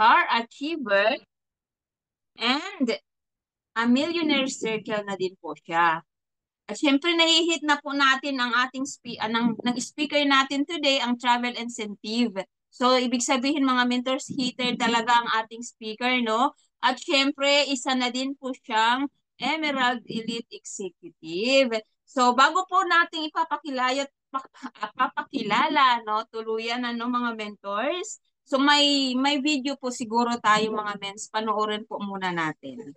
car achiever, and a millionaire circle na din po siya. At syempre, nahihit na po natin ang ating ng speaker natin today, ang travel incentive. So, ibig sabihin mga mentors, hitter talaga ang ating speaker, no? At syempre, isa na din po siyang Emerald Elite Executive. So, bago po nating papakilala, no, tuluyan ano mga mentors. So, may video po siguro tayo mga mens. Panoorin po muna natin.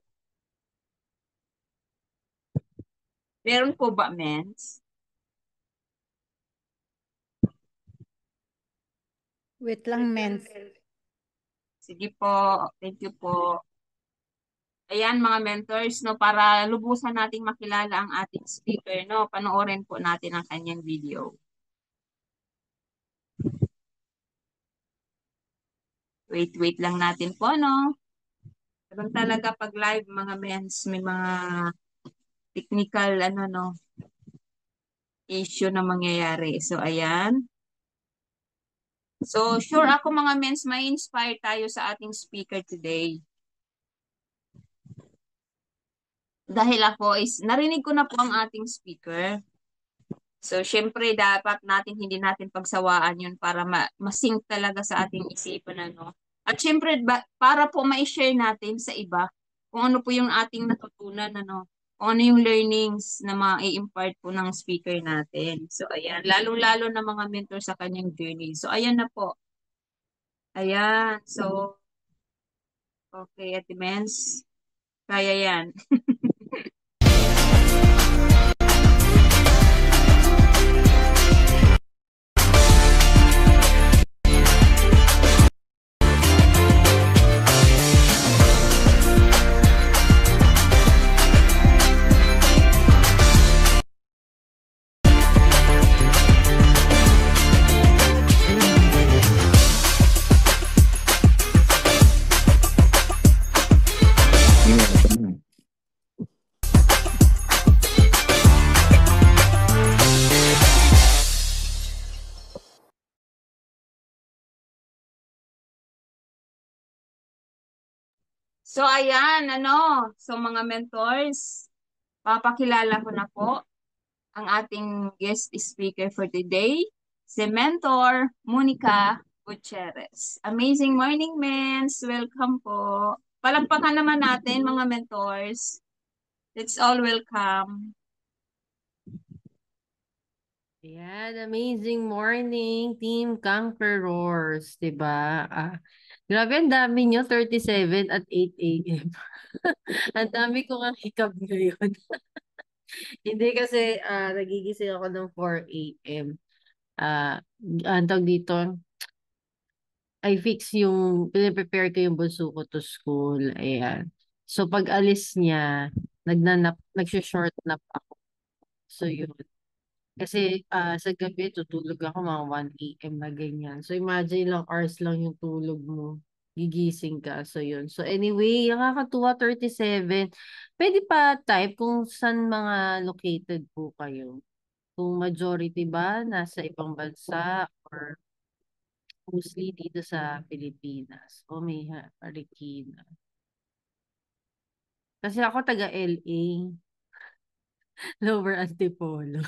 Meron po ba, mens? Wait lang, mens. Sige po. Thank you po. Ayan mga mentors, no, para lubusan nating makilala ang ating speaker, no, panoorin po natin ang kanyang video. Wait lang natin po, no. Parang talaga pag live mga mens, may mga technical, ano, no, issue na mangyayari. So, ayan. So, sure ako mga mens, may inspire tayo sa ating speaker today. Dahil ako is, narinig ko na po ang ating speaker. So, syempre, dapat hindi natin pagsawaan yun para masync talaga sa ating isipan, ano. At syempre, para po ma-share natin sa iba kung ano po yung ating natutunan, ano, kung ano yung learnings na ma-i-impart po ng speaker natin. So, ayan, lalong-lalo na mga mentor sa kanyang journey. So, ayan na po. Ayan. So, okay, Ate Mens. Kaya yan. So, ayan, ano. So, mga mentors, papakilala ko na po ang ating guest speaker for today, si Mentor Monica Gutierrez. Amazing morning, mens! Welcome po. Palakpakan naman natin, mga mentors. Let's all welcome. Ayan, amazing morning, Team Conquerors, diba? Grabe, ang dami nyo, 37 at 8 a.m. Ang dami ko nga hikab ngayon. Hindi kasi nagigising ako ng 4 a.m. Ang tawag dito, I fix pinaprepare ko yung bunso ko to school. Ayan. So, pag alis niya, nagsho-short nap ako. So, yun. Kasi sa gabi, tutulog ako mga 1 a.m. na ganyan. So, imagine lang hours lang yung tulog mo. Gigising ka. So, yun. So, anyway, nakakatuwa 37. Pwede pa type kung saan mga located po kayo. Kung majority ba nasa ibang bansa or mostly dito sa Pilipinas. O may Marikina. Kasi ako taga LA. Lower Antipolo.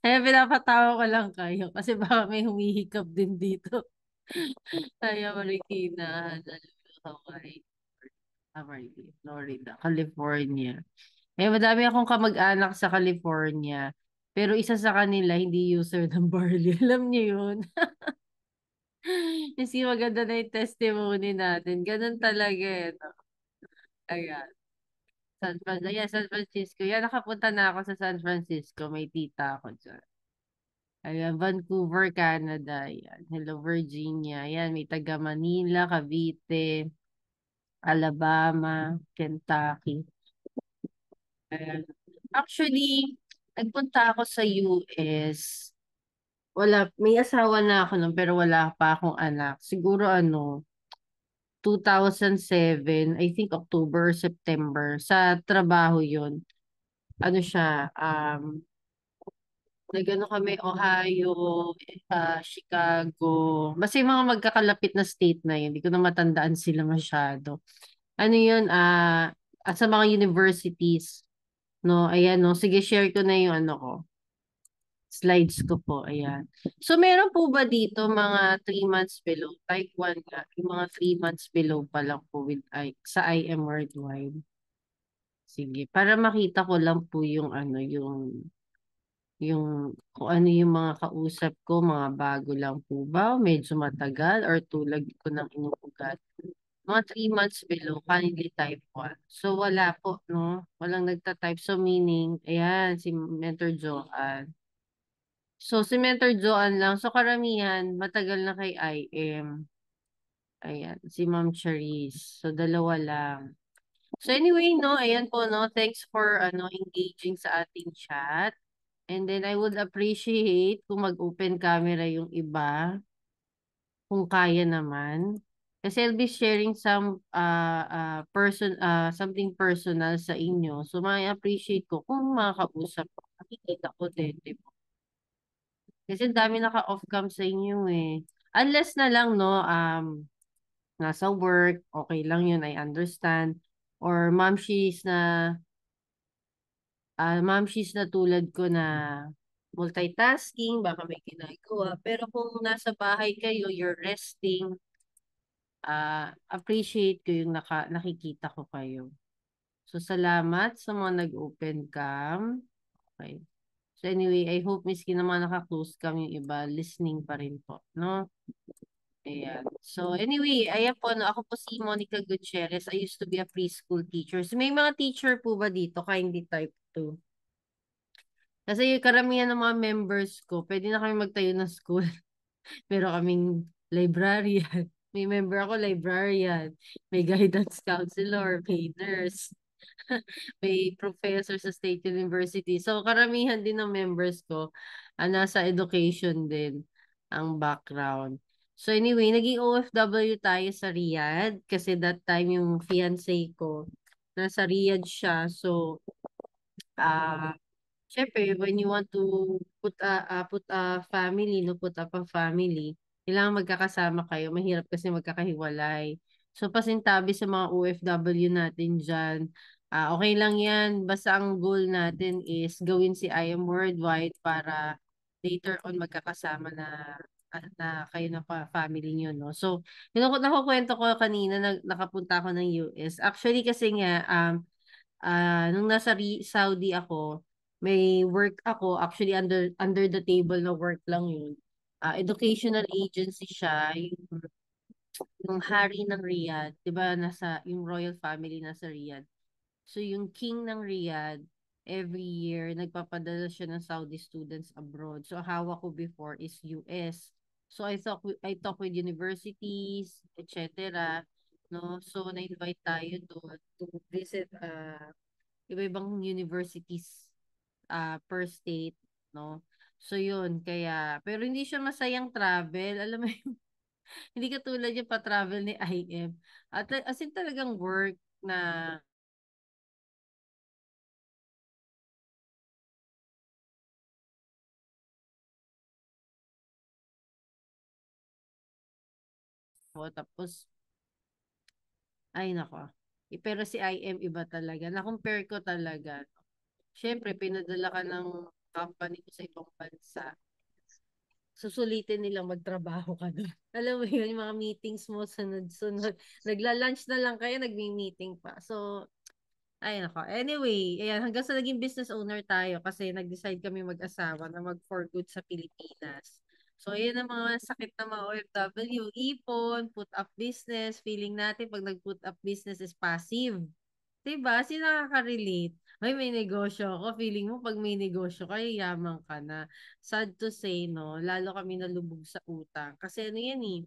Kaya pinapatawa ko lang kayo kasi baka may humihikab din dito. Kaya Marikina, Hawaii, Florida, California. Eh, madami akong kamag-anak sa California. Pero isa sa kanila, hindi user ng barley. Alam niyo yun? Kasi maganda na yung testimony natin. Ganun talaga eh. No? Ayan. San Francisco. Yan, nakapunta na ako sa San Francisco. May tita ako dyan. Ayan, Vancouver, Canada. Ayan. Hello, Virginia. Ayan, may taga Manila, Cavite, Alabama, Kentucky. Ayan. Actually, nagpunta ako sa US. May asawa na ako nun, pero wala pa akong anak. Siguro 2007, I think October or September. Sa trabaho yun. Ano siya, Nag-ano kami, Ohio, Chicago. Basta yung mga magkakalapit na state na yun. Hindi ko na matandaan sila masyado. Ano yun, at sa mga universities, no? Ayan, no? Sige, share ko na yung ano ko. Slides ko po, ayan. So, meron po ba dito mga 3 months below? Type 1 nga, yung mga 3 months below pa lang po with sa IM Worldwide. Sige, para makita ko lang po yung ano, yung kung ano yung mga kausap ko, mga bago lang po ba, o medyo matagal, or tulad ko ng inuugat. Mga 3 months below, kindly type 1. So, wala po, no? Walang nagta-type. So, meaning, ayan, si Mentor Joanne. So, si Mentor Joanne lang. So, karamihan, matagal na kay IM. Ayan, si Ma'am Charisse. So, dalawa lang. So, anyway, no, ayan po, no, thanks for, engaging sa ating chat. And then, I would appreciate kung mag-open camera yung iba, kung kaya naman. Kasi I'll be sharing something personal sa inyo. So, may appreciate ko kung makakausap ko. Nakikita ko din, di ba? Kasi ang dami naka-off cam sa inyo eh. Unless na lang, no, nasa work, okay lang yun, I understand. Or ma'am she's na tulad ko na multitasking, baka may ginagawa. Pero kung nasa bahay kayo, you're resting, appreciate ko yung nakikita ko kayo. So, salamat sa mga nag-open cam. Okay. So, anyway, I hope miski naman naka-close cam yung iba, listening pa rin po, no? Ayan. So, anyway, ayan po, no, ako po si Monica Gutierrez. I used to be a preschool teacher. So, may mga teacher po ba dito? Kindly type 2. Kasi yung karamihan ng mga members ko, pwede na kami magtayo ng school. Meron kaming librarian. May member ako librarian. May guidance counselor, may nurse, may professor sa State University. So karamihan din ng members ko, nasa education din ang background. So anyway, naging OFW tayo sa Riyadh kasi that time yung fiancé ko nasa Riyadh siya. So syempre, when you want to put a family, no, put up a family, kailangan magkakasama kayo. Mahirap kasi magkakahiwalay. So, pasintabi sa mga OFW natin dyan. Okay lang yan. Basta ang goal natin is gawin si I Am Worldwide para later on magkakasama na kayo na family nyo, no? So, yun ako nakukwento ko kanina, nakapunta ako ng US. Actually, kasi nga, nung nasa Saudi ako, may work ako, actually under the table na work lang yun. Educational agency siya, yung hari ng Riyadh, 'di ba, yung royal family nasa Riyadh. So yung king ng Riyadh, every year nagpapadala siya ng Saudi students abroad. So hawak ko before is US. So I talk with universities, etc. No? So na-invite tayo to visit iba-ibang universities per state, no? So yun, kaya pero hindi siya masayang travel. Alam mo yun, hindi katulad yung pa-travel ni IM. At as in talagang work na tapos ay nako. Pero si IM iba talaga. Na-compare ko talaga. Siyempre, pinadala ka ng company ko sa ibang bansa. Susulitin nilang magtrabaho ka doon. Alam mo yun, yung mga meetings mo, sunod-sunod. Nagla-lunch na lang kayo, nagmi-meeting pa. So, ay nako. Anyway, ayan, hanggang sa naging business owner tayo kasi nag-decide kami mag-asawa na mag-for good sa Pilipinas. So, ayan ang mga sakit ng mga OFW. Ipon, put up business. Feeling natin pag nag-put up business is passive. Diba? Sino nakaka-relate? May negosyo ako. Feeling mo pag may negosyo ka, yaman ka na. Sad to say, no? Lalo kami nalubog sa utang. Kasi ano yan eh,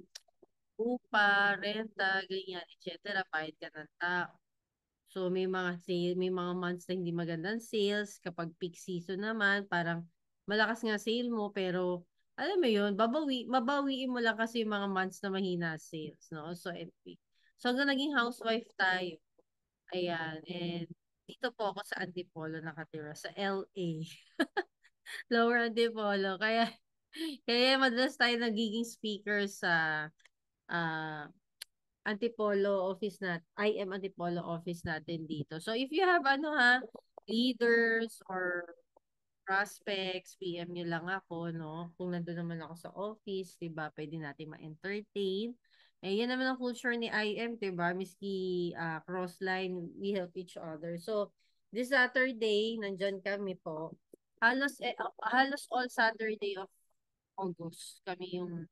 upa, renta, ganyan, etc. Bayad ka ng tao. So may mga months na hindi magandang sales. Kapag peak season naman, parang malakas nga sale mo pero alam mo yun, mabawiin mo lang kasi yung mga months na mahina sales, no? So anyway. So hanggang naging housewife tayo. Ayan, and dito po ako sa Antipolo nakatira sa LA. Lower Antipolo. Kaya madalas tayo nagiging speaker sa ah Antipolo office IM Antipolo office natin dito. So if you have leaders or prospects, PM nyo lang ako, no? Kung nandun naman ako sa office, 'di ba? Pwede natin ma-entertain. Eh, yan naman ang culture ni IM, 'di ba? Miski crossline, we help each other. So, this Saturday, nandyan kami po. Halos all Saturday of August kami yung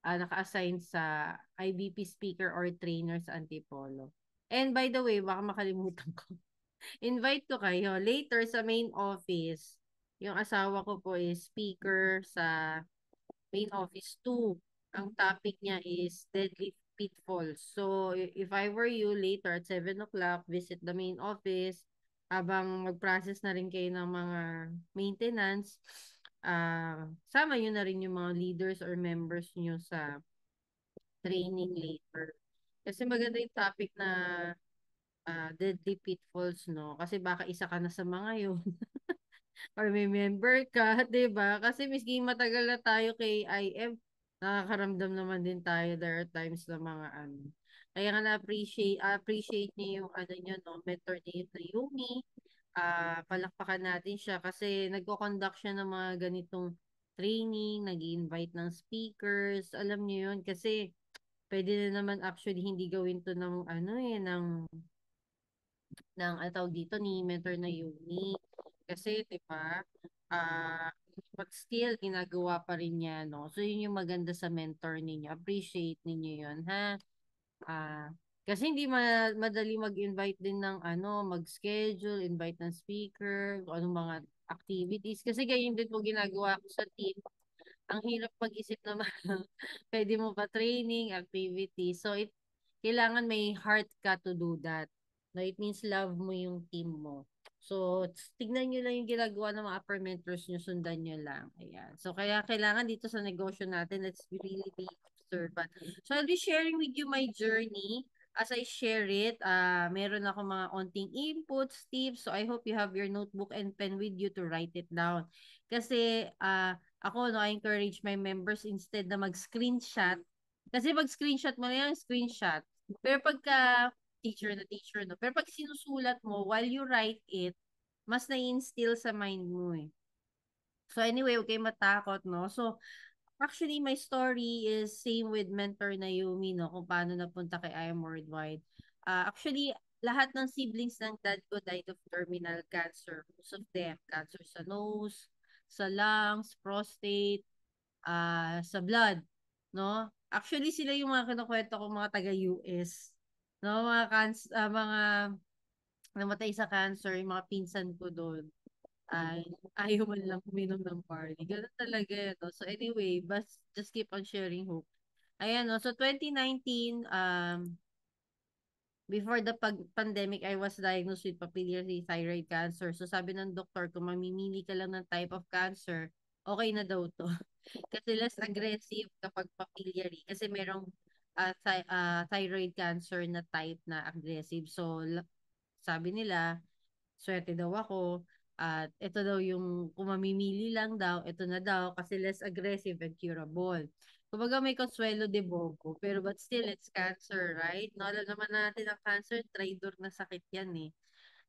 naka-assign sa IBP speaker or trainer sa Antipolo. And by the way, baka makalimutan ko. Invite ko kayo later sa main office. Yung asawa ko po is speaker sa main office 2. Ang topic niya is deadly pitfalls. So, if I were you, later at 7 o'clock, visit the main office. Habang mag-process na rin kayo ng mga maintenance, sama nyo na rin yung mga leaders or members nyo sa training later. Kasi maganda yung topic na deadly pitfalls, no? Kasi baka isa ka na sa mga yun. Or may member ka, 'di ba? Kasi miski matagal na tayo kay IM, nakakaramdam naman din tayo. There are times na mga Kaya nga appreciate niyo yung niyo, no, mentor niyo na Yumi. Palakpakan natin siya kasi nagko-conduct siya ng mga ganitong training, nag-invite ng speakers. Alam niyo yun kasi pwede na naman actually hindi gawin to ng ano tawag dito ni mentor na Yumi. Kasi, di ba, but still, ginagawa pa rin niya, no? So, yun yung maganda sa mentor ninyo. Appreciate ninyo yun, ha? Ah, kasi hindi madali mag-invite din ng mag-schedule, invite ng speaker, kung anong mga activities. Kasi ganyan din po ginagawa ko sa team. Ang hirap mag-isip naman. Pwede mo pa training, activity. So, kailangan may heart ka to do that. No, it means love mo yung team mo. So, tignan nyo lang yung ginagawa ng mga upper mentors nyo, sundan nyo lang. Ayan. So, kaya kailangan dito sa negosyo natin, let's really be observant. So, I'll be sharing with you my journey. As I share it, meron ako mga onting inputs, tips. So, I hope you have your notebook and pen with you to write it down. Kasi, ako, no, I encourage my members instead na mag-screenshot. Kasi mag-screenshot mo na yung screenshot. Pero pagka teacher, no? Pero pag sinusulat mo, while you write it, mas na-instill sa mind mo eh. So anyway, okay matakot, no? So, actually, my story is same with mentor na Yumi, no? Kung paano napunta kay I Am Worldwide. Actually, lahat ng siblings ng dad ko died of terminal cancer. Most of them, cancer sa nose, sa lungs, prostate, sa blood, no? Actually, sila yung mga kinukwento ko mga taga-US, no? Mga namatay sa cancer, yung mga pinsan ko doon ay ayaw man lang uminom ng barley. Ganun talaga yun, no? So anyway, just keep on sharing hope. Ayan, no? So 2019, before the pandemic, I was diagnosed with papillary thyroid cancer. So sabi ng doktor, kung mamimili ka lang ng type of cancer, okay na daw to. Kasi less aggressive kapag papillary. Kasi merong thyroid cancer na type na aggressive. So sabi nila, swerte daw ako. At ito daw yung, kung mamimili lang daw, ito na daw kasi less aggressive and curable. Kumbaga may consuelo de bobo, pero but still it's cancer, right? No, alam naman natin ang cancer, traitor na sakit yan eh.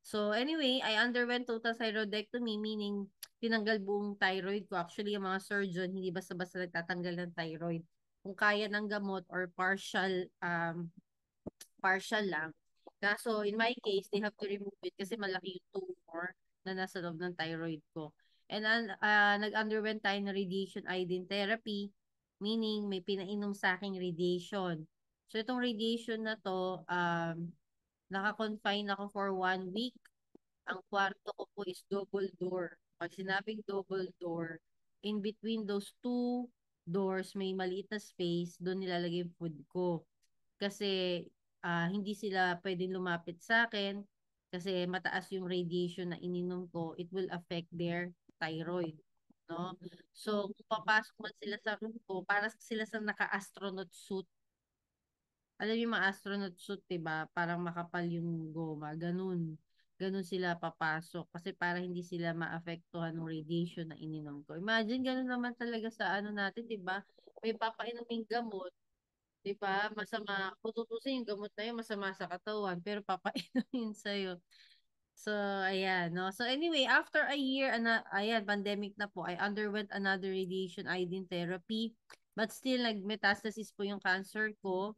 So anyway, I underwent total thyroidectomy, meaning tinanggal buong thyroid ko. Actually, yung mga surgeon, hindi basta-basta nagtatanggal ng thyroid. Kung kaya ng gamot or partial lang. Kaso, in my case, they have to remove it kasi malaki yung tumor na nasa loob ng thyroid ko. And nag-underwent tayo ng radiation iodine therapy, meaning may pinainom sa aking radiation. So, itong radiation na to, naka-confine ako for 1 week. Ang kwarto ko po is double door. Pag sinabing double door, in between those two doors, may maliit na space, doon nilalagay yung food ko. Kasi hindi sila pwedeng lumapit sa akin kasi mataas yung radiation na ininom ko, it will affect their thyroid, no? So, kung papasok man sila sa room ko, para sila sa naka-astronaut suit. Alam yung mga astronaut suit, 'di ba? Parang makapal yung goma, ganun. ganun sila papasok kasi para hindi sila maapektuhan ng radiation na ininom ko. Imagine ganun naman talaga sa ano natin, 'di ba? May papainuming gamot, 'di ba? Masama, kung tutusin yung gamot na yun, masama sa katawan, pero papainumin sa'yo. So, ayan, no? So, anyway, after a year, ayan, pandemic na po, I underwent another radiation iodine therapy. But still, nag-metastasis po yung cancer ko,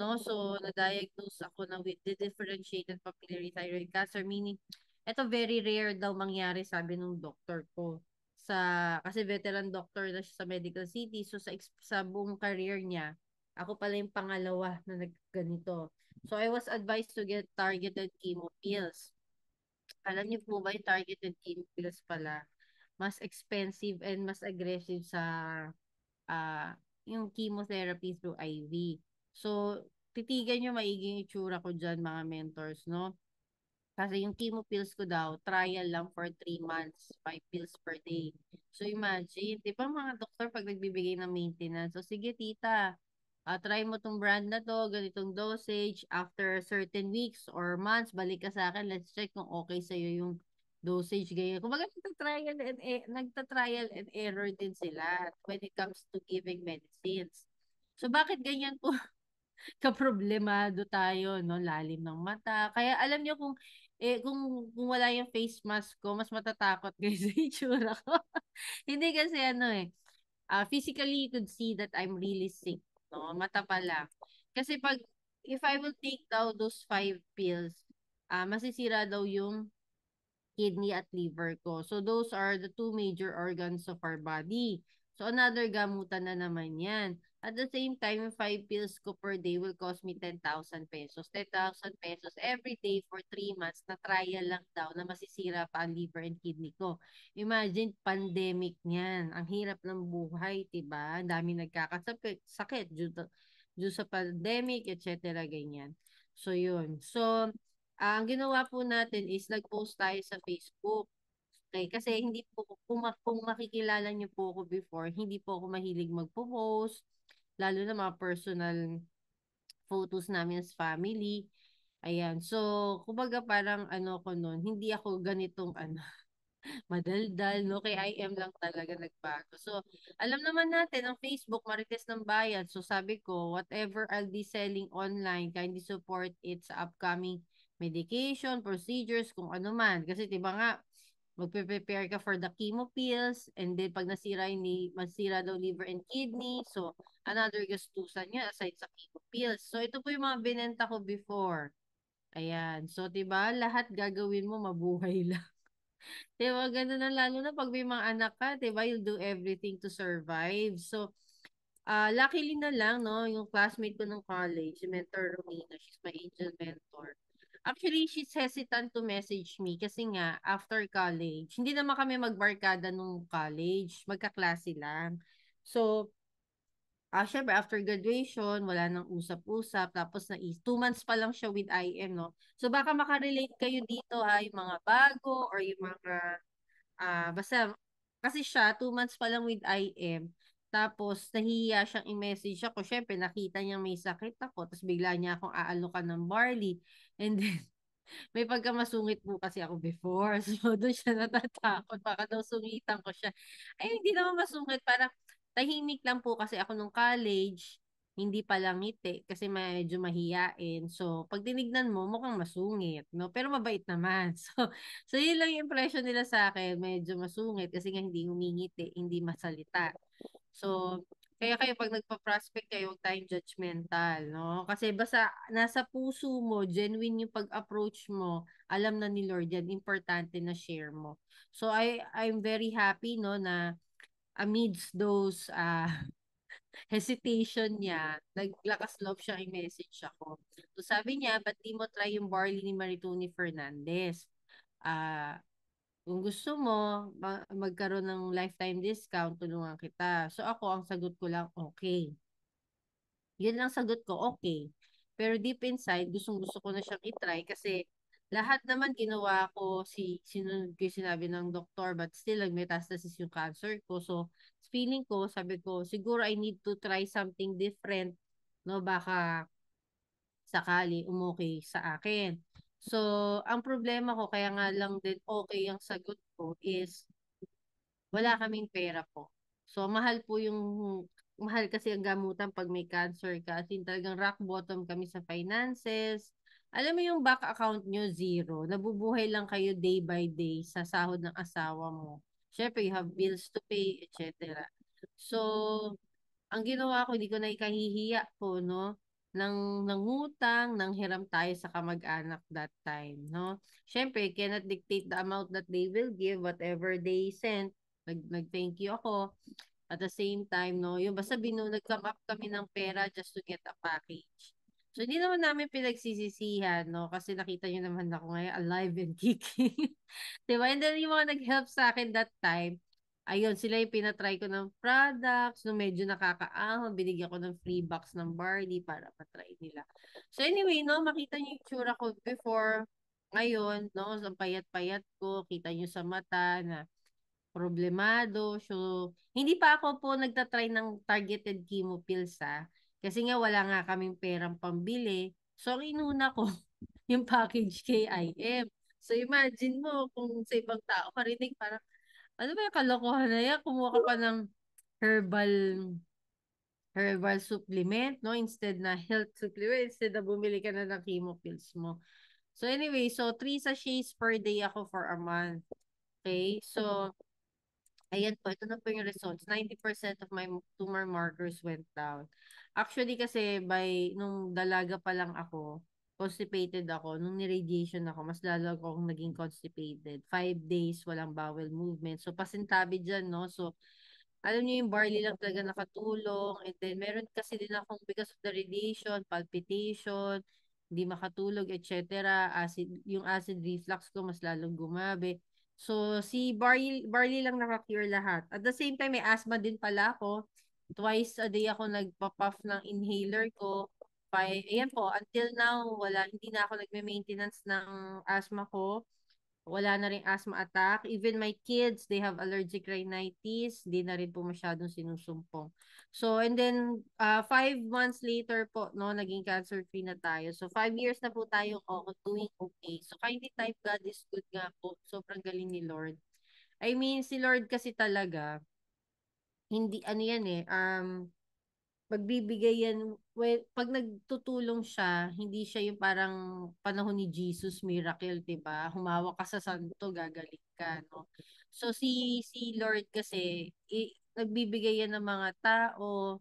no? So, na-diagnose ako na with the differentiated papillary thyroid cancer, meaning, ito very rare daw mangyari, sabi nung doctor ko. Kasi veteran doctor na siya sa Medical City. So, sa buong career niya, ako pala yung pangalawa na nagganito. So, I was advised to get targeted chemo pills. Alam niyo po ba yung targeted chemo pills pala, mas expensive and mas aggressive sa yung chemotherapy through IV. So, titigan nyo maiging itsura ko dyan, mga mentors, no? Kasi yung chemo pills ko daw, trial lang for 3 months, 5 pills per day. So, imagine, di ba mga doktor pag nagbibigay ng maintenance, so sige tita, try mo tong brand na to, ganitong dosage, after certain weeks or months, balik ka sa akin, let's check kung okay sa'yo yung dosage, ganyan. Kumbaga, nagta-trial and error din sila when it comes to giving medicines. So, bakit ganyan po kaproblemado tayo, no? Lalim ng mata. Kaya alam niyo kung wala yung face mask ko, mas matatakot kayo sa itsura ko. Hindi kasi ano physically you could see that I'm really sick, no? Mata pa lang. Kasi if I will take daw those 5 pills, masisira daw yung kidney at liver ko. So those are the two major organs of our body. So another gamutan na naman yan. At the same time, yung 5 pills ko per day will cost me 10,000 pesos. 10,000 pesos every day for 3 months na trial lang daw na masisira pa ang liver and kidney ko. Imagine, pandemic niyan. Ang hirap ng buhay, diba? Ang dami nagkakasakit due sa pandemic, etc. ganyan. So, yun. So, ang ginawa po natin is nag-post tayo sa Facebook. Okay, kasi hindi po, kung makikilala niyo po ako before, hindi po ako mahilig magpo-post, lalo na mga personal photos namin as family. Ayan. So, kumbaga parang ano ko noon, hindi ako ganitong madaldal, no? Kay IM lang talaga nagbago. So, alam naman natin, ang Facebook, marites ng bayan. So, sabi ko, whatever I'll be selling online, kindly support it sa upcoming medication, procedures, kung ano man. Kasi, di ba nga, magpe-prepare ka for the chemo pills, and then pag masira daw liver and kidney, so, another gastusan niya aside sa chemo pills. So, ito po yung mga binenta ko before. Ayan. So, 'di ba, lahat gagawin mo mabuhay lang. 'Di ba, ganun na lalo na pag may mga anak ka, 'di ba, you'll do everything to survive. So, luckily na lang, no, yung classmate ko ng college, si Mentor Romina, she's my angel mentor. Actually, she's hesitant to message me kasi nga, after college, hindi naman kami magbarkada nung college, magkaklase lang. So, syempre, after graduation, wala nang usap-usap. Tapos, 2 months pa lang siya with IM, no? So, baka makarelate kayo dito, yung mga bago or yung mga, basta, kasi siya, 2 months pa lang with IM. Tapos, nahihiya siyang i-message ako. Syempre, nakita niya may sakit ako. Tapos, bigla niya akong aalukan ng barley. And then, may pagkamasungit po kasi ako before. So, doon siya natatakot. Baka daw sungitan ko siya. Ay, hindi naman masungit. Parang tahimik lang po kasi ako nung college. Hindi pa lang ngiti kasi medyo mahiyain. So, pag tinignan mo, mukhang masungit. No? Pero mabait naman. So, yun lang yung impression nila sa akin. Medyo masungit kasi nga hindi humingiti, hindi masalita. So, kaya kayo pag nagpa-prospect kayo, huwag tayong judgmental, no? Kasi basta nasa puso mo, genuine yung pag-approach mo, alam na ni Lord yan, importante na share mo. So, I'm very happy, no, na amidst those hesitation niya, naglakas loob siya i-message ako. So, sabi niya, ba't di mo try yung barley ni Marituni Fernandez? Ah, kung gusto mo, magkaroon ng lifetime discount, tulungan kita. So ako, ang sagot ko lang, okay. Yun lang sagot ko, okay. Pero deep inside, gustong-gusto ko na siyang itry kasi lahat naman ginawa ko, sinunod ko yung sinabi ng doktor, but still, nag-metastasis yung cancer ko. So, feeling ko, sabi ko, siguro I need to try something different, no? Baka sakali umokay sa akin. So, ang problema ko, kaya nga lang din okay ang sagot ko is, wala kaming pera po. So, mahal kasi ang gamutan pag may cancer ka. As in, talagang rock bottom kami sa finances. Alam mo yung bank account nyo, zero. Nabubuhay lang kayo day by day sa sahod ng asawa mo. Syempre, you have bills to pay, etc. So, ang ginawa ko, hindi ko na ikahihiya po, no? Nangutang, nanghiram tayo sa kamag-anak that time, no? Syempre, cannot dictate the amount that they will give, whatever they sent. Nag-thank you ako. At the same time, no, yung basta nag-come up kami ng pera just to get a package. So, hindi naman namin pinagsisisihan, no? Kasi nakita nyo naman ako ngayon alive and kicking. Diba? And then yung mga nag-help sa akin that time, ayun, sila yung pinatry ko ng products, no, medyo nakakaahon, binigyan ko ng free box ng barley para matry nila. So anyway, no, makita niyo yung tsura ko before, ngayon, no, ang payat-payat ko, kita niyo sa mata na problemado. So, hindi pa ako po nagtatry ng targeted chemo pills, kasi nga wala nga kaming perang pambili. So, ang inuna ko, yung package KIM. So, imagine mo kung sa ibang tao marinig parang, ano ba yung kalokohan na yan? Kumuha ka pa ng herbal herbal supplement, no? Instead na health supplement, instead na bumili ka na ng chemo pills mo. So, anyway, so 3 sachets per day ako for a month. Okay? So, ayan po, ito na po yung results. 90% of my tumor markers went down. Actually kasi nung dalaga pa lang ako, constipated ako. Nung ni-radiation ako, mas lalo akong naging constipated. 5 days, walang bowel movement. So, pasintabi dyan, no? So, alam niyo yung barley lang talaga nakatulong. And then, meron kasi din akong because of the radiation, palpitation, hindi makatulog, etc. Yung acid reflux ko mas lalong gumabi. So, si barley lang naka-cure lahat. At the same time, may asthma din pala ako. Twice a day ako nagpa-puff ng inhaler ko. Ayan po, until now, hindi na ako nagme-maintenance ng asthma ko. Wala na rin asthma attack. Even my kids, they have allergic rhinitis. Di na rin po masyadong sinusumpong. So, and then, 5 months later po, no, naging cancer-free na tayo. So, 5 years na po tayo doing okay. So, kindly type God is good nga po. Sobrang galing ni Lord. I mean, si Lord kasi talaga, hindi, ano yan magbibigay yan, well, pag nagtutulong siya, hindi siya yung parang panahon ni Jesus miracle, 'di ba? Humawak ka sa santo, gagaling ka, no? So si Lord kasi nagbibigay yan ng mga tao,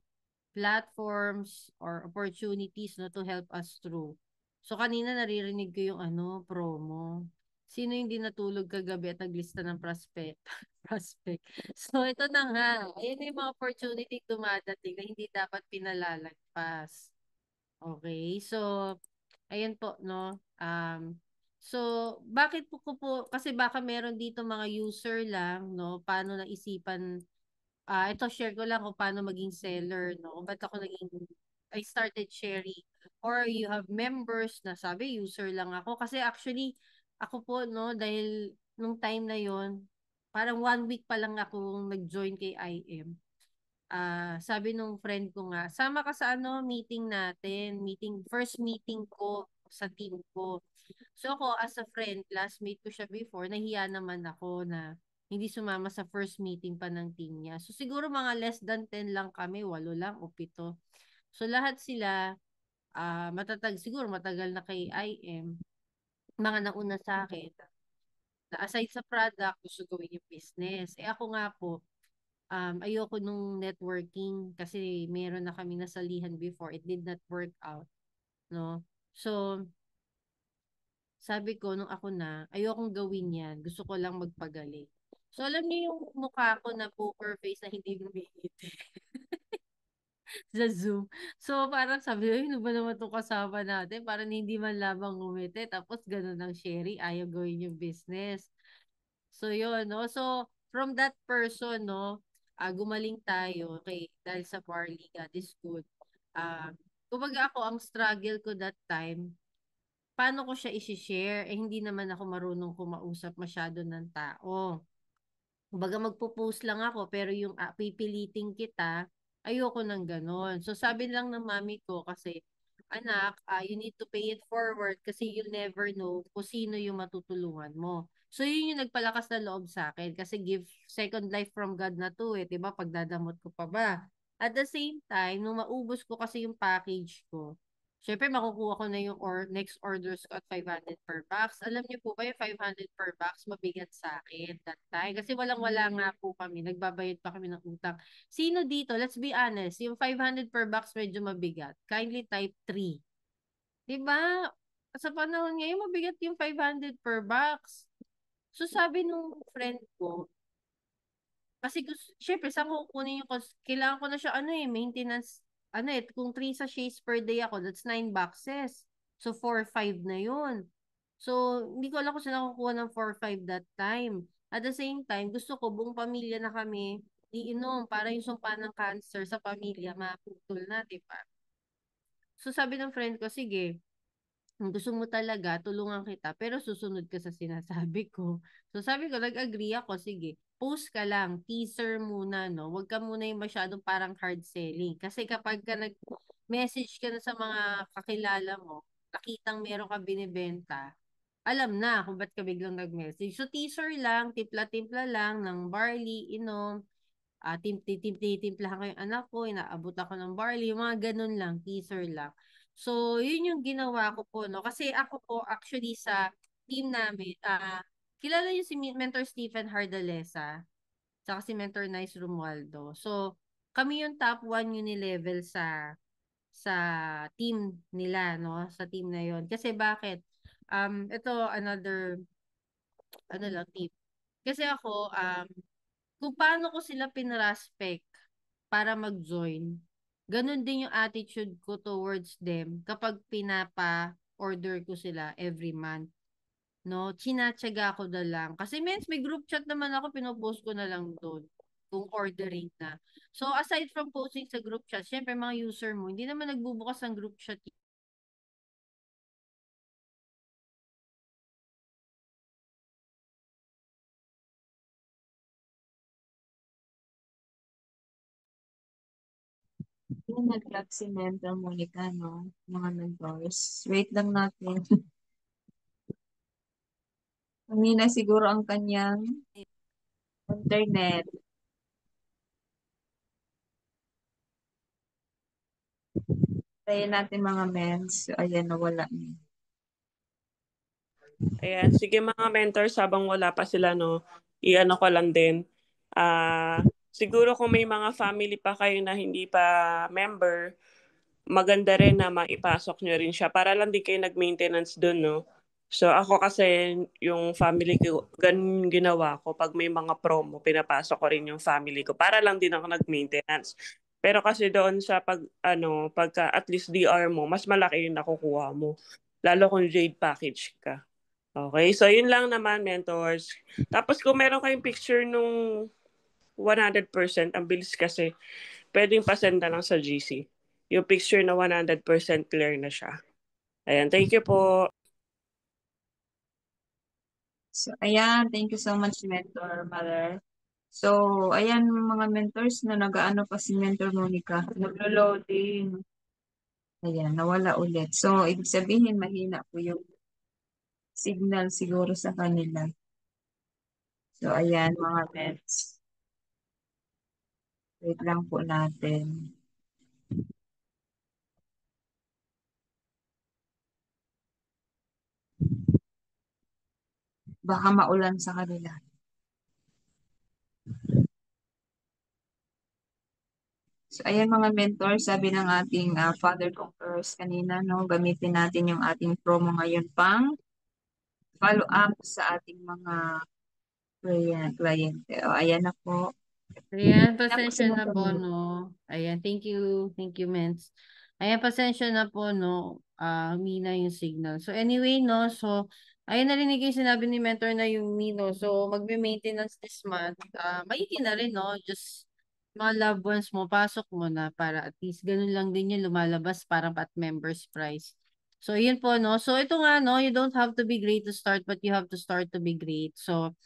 platforms or opportunities, no, to help us through. So kanina naririnig ko yung promo. Sino yung di natulog kagabi at naglista ng prospect? Prospect. So ito na nga. Ayun yung mga opportunity dumadating na hindi dapat pinalalagpas. Okay? So ayun po, no? So bakit kasi baka meron dito mga user lang, no? Paano naisipan ito share ko lang kung paano maging seller, no? Kung ba't ako I started sharing. Or you have members na sabi, user lang ako. Kasi actually, ako po, no, dahil nung time na yon parang 1 week pa lang ako nag-join kay IM. Sabi nung friend ko nga, sama ka sa meeting natin, first meeting ko sa team ko. So ako as a friend, classmate ko siya before, nahiya naman ako na hindi sumama sa first meeting pa ng team niya. So siguro mga less than 10 lang kami, 8 lang o 7. So lahat sila siguro matagal na kay IM, mga nauna sa akin, na aside sa product, gusto gawin yung business. Ako nga po, ayoko nung networking kasi meron na kami nasalihan before. It did not work out, no? So, sabi ko, nung ako na, ayokong gawin yan. Gusto ko lang magpagaling. So, alam niyo yung mukha ko na poker face na hindi lumiliti sa Zoom. So, parang sabi ko, ano ba naman itong kasama natin? Parang hindi man lamang ngumiti. Tapos, ganun ang sharing. Ayaw gawin yung business. So, yun, no? So, from that person, no, gumaling tayo dahil sa Parley, God is good. Kumbaga ako, ang struggle ko that time, paano ko siya isi-share? Hindi naman ako marunong kumausap masyado ng tao. Kumbaga magpo-post lang ako, pero yung pipiliting kita, ayoko ng ganon. So sabi lang ng mami ko kasi anak, you need to pay it forward kasi you'll never know kung sino yung matutulungan mo. So, yun yung nagpalakas na loob sa akin kasi give second life from God na to eh, 'di ba? Pagdadamot ko pa ba? At the same time, nung maubos ko kasi yung package ko, syempre makukuha ko na yung next orders ko at 500 per box. Alam niyo po ba yung 500 per box, mabigat sa akin that time. Kasi walang-wala nga po kami, nagbabayad pa kami ng utang. Sino dito, let's be honest, yung 500 per box medyo mabigat. Kindly type 3. 'Di ba? Sa panahon ngayon, mabigat yung 500 per box. So sabi nung friend ko, kasi gusto, syempre, saan ko kukunin yung, kailangan ko na siya, maintenance, kung 3 sachets per day ako, that's 9 boxes. So, 4, 5 na yun. So, hindi ko alam kung saan ako kukuha ng 4, 5 that time. At the same time, gusto ko, buong pamilya na kami, iinom, para yung sumpa ng cancer sa pamilya, maputol na, di ba? So, sabi ng friend ko, sige, kung gusto mo talaga, tulungan kita, pero susunod ka sa sinasabi ko. So sabi ko, nag-agree ako, sige, post ka lang, teaser muna, no? Huwag ka muna yung masyadong parang hard selling. Kasi kapag ka nag-message ka na sa mga kakilala mo, nakitang meron ka binibenta, alam na kung ba't ka biglang nag-message. So teaser lang, timpla-timpla lang ng barley, inom, timplahan ko yung anak ko, inaabot ako ng barley, yung mga ganun lang, teaser lang. So, yun yung ginawa ko po, no? Kasi ako po, actually, sa team namin, kilala yung si Mentor Stephen Hardalesa, saka si Mentor Nice Romualdo. So, kami yung top 1 unilevel sa team nila, no? Sa team na yon. Kasi bakit? Ito, another, tip. Kasi ako, kung paano ko sila pinraspect para mag-join, ganun din yung attitude ko towards them kapag pinapa-order ko sila every month. No, chinatsaga ko na lang. Kasi may group chat naman ako, pinopost ko na lang doon kung ordering na. So, aside from posting sa group chat, syempre mga user mo, hindi naman nagbubukas ng group chat. Yung nag-lock si Mentor Monica, no? Mga mentors. Wait lang natin. Kanina siguro ang kanyang internet. Tayo natin mga mens. So, ayan, nawala niya. Ayan, sige mga mentors, habang wala pa sila, no, i-ano ko lang din. Siguro kung may mga family pa kayo na hindi pa member, maganda rin na maipasok nyo rin siya para lang din kayo nag-maintenance dun, no? So ako kasi yung family ko, ganun ginawa ko. Pag may mga promo, pinapasok ko rin yung family ko para lang din ako nag-maintenance. Pero kasi doon sa pagka at least DR mo, mas malaki yung nakukuha mo. Lalo kung Jade package ka. Okay, so yun lang naman, mentors. Tapos kung meron kayong picture nung 100%, ang bilis kasi, pwedeng pasend na lang sa GC. Yung picture na 100% clear na siya. Ayan, thank you po. So, ayan. Thank you so much, Mentor Mother. So, ayan mga mentors na nag-ano pa si Mentor Monica. Naglo-loading. Ayan, nawala ulit. So, ibig sabihin, mahina po yung signal siguro sa kanila. So, ayan mga mets. Wait lang po natin. Baka maulan sa kanila. So, ayan mga mentor, sabi ng ating Father Conquerors kanina, no, gamitin natin yung ating promo ngayon pang follow up sa ating mga kliyente. O, ayan na po. Ayan, Tapos pasensya na po, no. Ayan, thank you. Thank you, Mens. Ayan, pasensya na po, no. Mina yung signal. So, anyway, no. So, ayun, narinig yung sinabi ni Mentor na yung Mino. So, magbe-maintenance this month. Maigi na rin, no. Just, mga loved ones mo, pasok mo na para at least ganun lang din yung lumalabas parang at members price. So, yun po, no. So, ito nga, no. You don't have to be great to start, but you have to start to be great. So,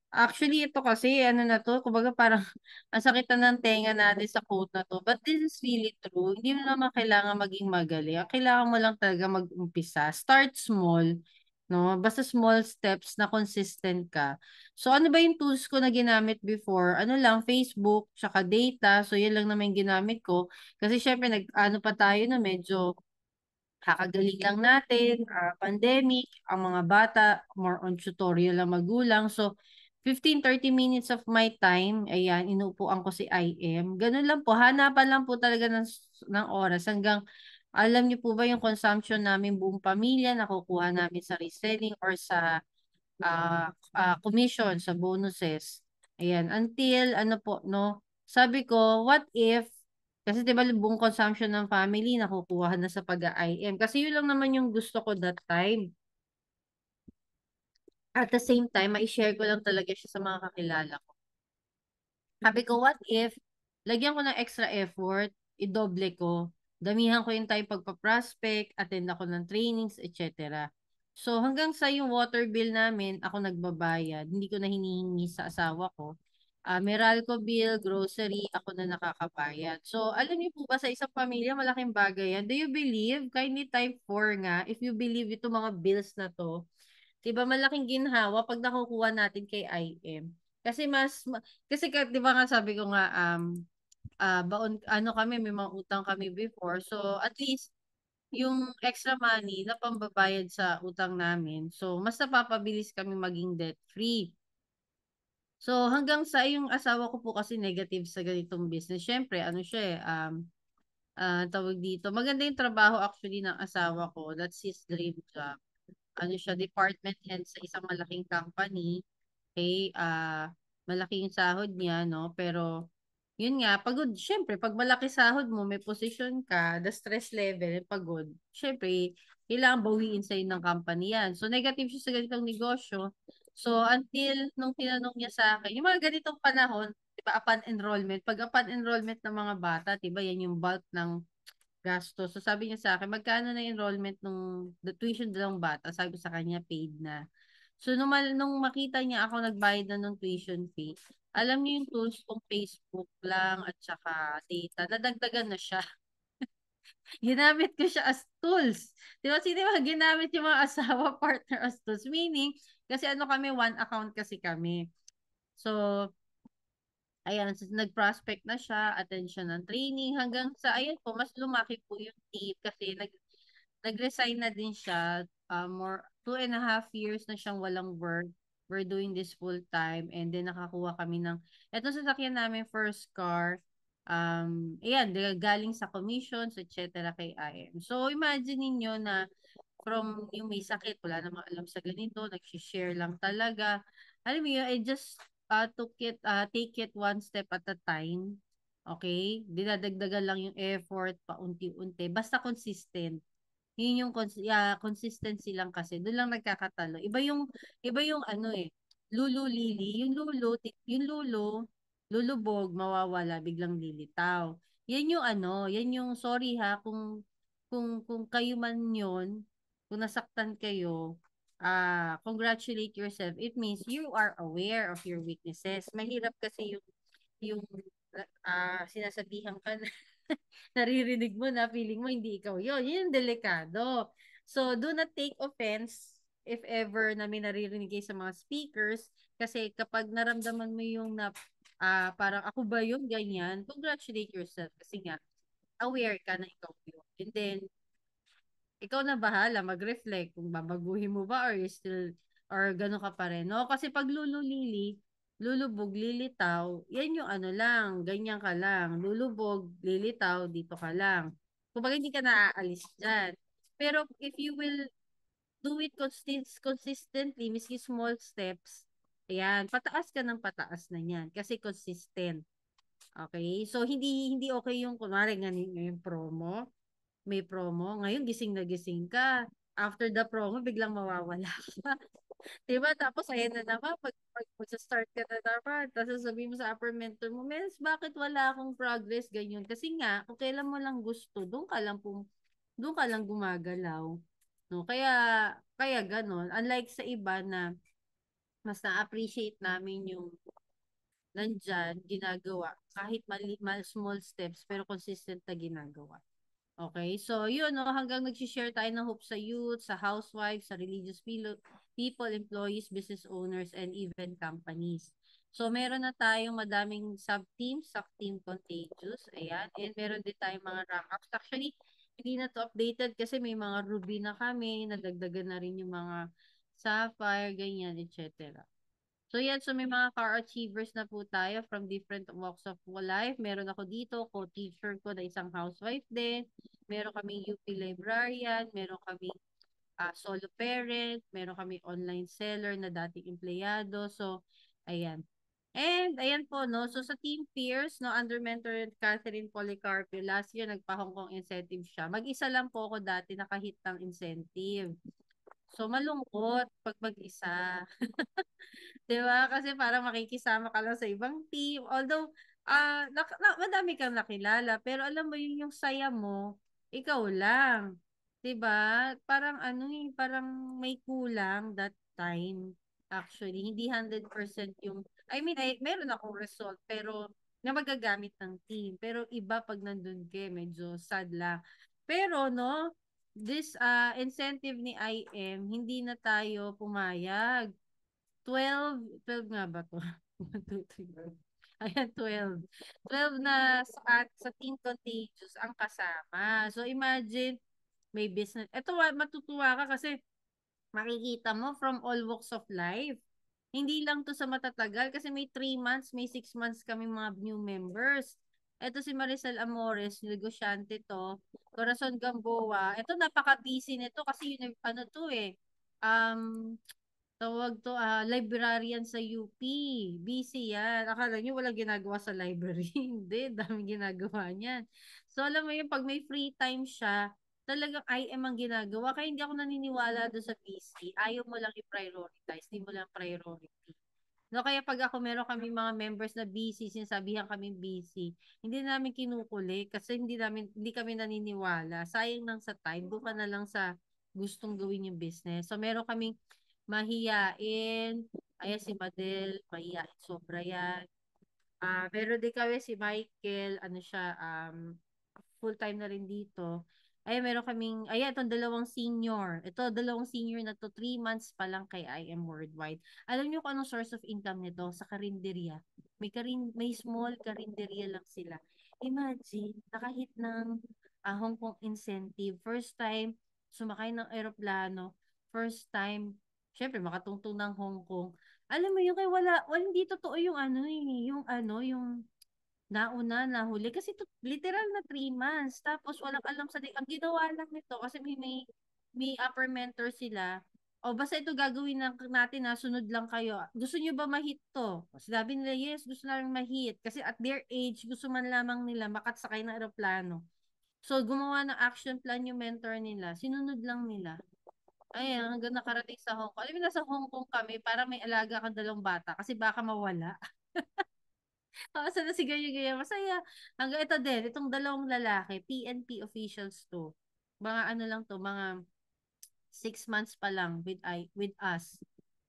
Actually, ito kasi, ano na to, kumbaga parang ang sakit na ng tenga natin sa quote na to. But this is really true. Hindi mo naman kailangan maging magaling. Ang kailangan mo lang talaga mag-umpisa. Start small, no? Basta small steps na consistent ka. So, ano ba yung tools ko na ginamit before? Ano lang, Facebook, tsaka data. So, yan lang naman yung ginamit ko. Kasi syempre, ano pa tayo na medyo kakagaling lang natin, pandemic, ang mga bata, more on tutorial lang magulang. So, 15-30 minutes of my time, ayan, inuupuan ko si IM. Ganun lang po, hanapan lang po talaga ng oras hanggang, alam niyo po ba yung consumption namin buong pamilya, nakukuha namin sa reselling or sa commission, sa bonuses. Ayan, until ano po, no? Sabi ko, what if, kasi diba buong consumption ng family nakukuha na sa pag-IM. Kasi yun lang naman yung gusto ko that time. At the same time, ma-share ko lang talaga siya sa mga kakilala ko. Sabi ko, what if, lagyan ko ng extra effort, idoble ko, damihan ko yung time pagpa-prospect, attend ako ng trainings, etc. So, hanggang sa yung water bill namin, ako nagbabayad, hindi ko na hinihingi sa asawa ko. Meralco bill, grocery, ako na nakakabayad. So, alam niyo po ba sa isang pamilya, malaking bagay yan. Do you believe? Kindly type 4 nga, if you believe ito mga bills na to, diba malaking ginhawa pag nakukuha natin kay IM. Kasi kasi di ba nga sabi ko nga baon ano kami may mga utang kami before. So at least yung extra money na pambabayad sa utang namin. So mas napapabilis kami maging debt free. So hanggang sa yung asawa ko po kasi negative sa ganitong business. Syempre ano siya tawag dito. Maganda yung trabaho actually ng asawa ko. That's his dream job. Ano siya, department head sa isang malaking company. Okay, malaki yung sahod niya, no? Pero, yun nga, pagod. Syempre, pag malaki sahod mo, may position ka, the stress level, pagod. Syempre, kailangan bawiin sa'yo ng company yan. So, negative siya sa ganitong negosyo. So, until nung tinanong niya sa akin, yung mga ganitong panahon, di ba, upon enrollment, pag upon enrollment ng mga bata, di ba, yan yung bulk ng gasto. So sabi niya sa akin, magkano na enrollment nung the tuition dalawang bata? Sabi ko sa kanya, paid na. So nung makita niya ako nagbayad na ng tuition fee, alam niyo yung tools kong Facebook lang at saka data, nadagdagan na siya. Ginamit ko siya as tools. Di ba, sino ba ginamit yung mga asawa partner as tools? Meaning, kasi ano kami, one account kasi kami. So, ayan, so nag-prospect na siya, attention ng training, hanggang sa, ayan po, mas lumaki po yung team kasi nag-resign na din siya. More 2.5 years na siyang walang work. We're doing this full time and then nakakuha kami ng, eto sasakyan namin first car, ayan, galing sa commissions, etc. kay IM. So, imagine niyo na from yung may sakit, wala namang alam sa ganito, nag-share lang talaga. Alam mo yun, I just take it one step at a time. Okay? Dinadagdagan lang yung effort, paunti-unti. Basta consistent. Yun yung consistency lang kasi. Doon lang nagkakatalo. Iba yung ano lulu lili, lulubog, mawawala, biglang lilitaw. Yan yung yan yung sorry ha, kung kayo man yun, kung nasaktan kayo, congratulate yourself. It means you are aware of your weaknesses. Mahirap kasi yung sinasabihan ka na naririnig mo na feeling mo hindi ikaw yun. Yun yung delikado. So, do not take offense if ever na may naririnig kayo sa mga speakers kasi kapag naramdaman mo yung parang ako ba yun, ganyan, congratulate yourself kasi nga aware ka na ikaw yun. And then, ikaw na bahala mag-reflect kung babaguhin mo ba or you still or gano'n ka pa rin. No? Kasi pag lulubog, lilitaw, yan yung ano lang, ganyan ka lang. Lulubog, lilitaw, dito ka lang. Kumbaga hindi ka naaalis dyan. Pero if you will do it consistently, miski small steps, ayan, pataas ka ng pataas na yan kasi consistent. Okay? So, hindi okay yung, kunwari, yung promo, may promo. Ngayon, gising na gising ka. After the promo, biglang mawawala ka. Diba? Tapos, ayan na naman, mag-start ka na naman. Tapos, sasabihin mo sa upper mentor mo, Mels, bakit wala akong progress? Ganyan. Kasi nga, kung kailan mo lang gusto, doon ka lang gumagalaw. No? Kaya ganon. Unlike sa iba na mas na-appreciate namin yung nandyan, ginagawa, kahit small steps, pero consistent na ginagawa. Okay, so yun, no, hanggang nag-share tayo ng hope sa youth, sa housewives, sa religious people, employees, business owners, and even companies. So meron na tayong madaming sub-teams, sub-team contagious, ayan, and meron din tayong mga rank-ups. Actually, hindi na to updated kasi may mga ruby na kami, nadagdagan na rin yung mga sapphire, ganyan, etc. So yan, so may mga car achievers na po tayo from different walks of life. Meron ako dito, co-teacher ko na isang housewife din. Meron kaming UP librarian, meron kaming solo parent, meron kaming online seller na dating empleyado. So, ayan. And ayan po, no. So sa Team Peers, no, under mentor Catherine Policarpio, last year nagpa-Hong Kong incentive siya. Mag-isa lang po ako dati nakahit ng incentive. So malungkot pag mag-isa. 'Di ba? Kasi parang makikisama ka lang sa ibang team. Although, madami kang nakilala, pero alam mo yun yung saya mo, ikaw lang. 'Di ba? Parang ano eh, parang may kulang that time. Actually, hindi 100% yung, I mean, meron akong result, pero na magagamit ng team. Pero iba pag nandun ka, medyo sad lang. Pero, no, this incentive ni IM, hindi na tayo pumayag. 12 nga ba to? 1, 2, 3, 4. Ayan, 12. 12 na sa Team Contagious ang kasama. So, imagine, may business. Ito, matutuwa ka kasi makikita mo from all walks of life. Hindi lang to sa matatagal kasi may 3 months, may 6 months kami mga new members. Ito si Maricel Amores, negosyante to. Corazon Gamboa. Ito napaka-busy nito kasi yun, ano to eh. Um, Tawag to, librarian sa UP. Busy yan. Akala nyo walang ginagawa sa library. Hindi, dami ginagawa niyan. So, alam mo yun, pag may free time siya, talagang IM ang ginagawa. Kaya hindi ako naniniwala doon sa busy. Ayaw mo lang i-prioritize. Hindi mo lang priority. No, kaya pag ako meron kami mga members na busy, sinasabihan kami busy, hindi namin kinukuli kasi hindi kami naniniwala. Sayang lang sa time, doon ka na lang sa gustong gawin yung business. So meron kaming mahiyain, ayan si Madel, mahiyain sobra yan. Meron din kami si Michael, ano siya, full-time na rin dito. Ay, meron kaming, ayan, itong dalawang senior. Ito, dalawang senior na to, 3 months pa lang kay IM Worldwide. Alam niyo kung anong source of income nito? Sa karinderya. May small karinderya lang sila. Imagine, nakahit ng Hong Kong incentive. First time, sumakay ng aeroplano. First time, syempre, makatungtong ng Hong Kong. Alam mo yun, kaya hindi totoo yung yung nauna, nahuli. Kasi literal na 3 months. Tapos walang alam ang ginawa lang nito kasi may upper mentor sila. O basta ito gagawin natin na sunod lang kayo. Gusto nyo ba ma-hit to? Sabi nila, yes, gusto namin ma-hit. Kasi at their age, gusto man lamang nila makatsakay ng aeroplano. So, gumawa ng action plan yung mentor nila. Sinunod lang nila. Ayan, hanggang nakarating sa Hong Kong. Alam mo, nasa Hong Kong kami, para may alaga kang 2 bata kasi baka mawala. Sana si Gaya-Gaya, masaya. Hanggang ito din, itong 2 lalaki, PNP officials to. Mga ano lang to, mga 6 months pa lang with us.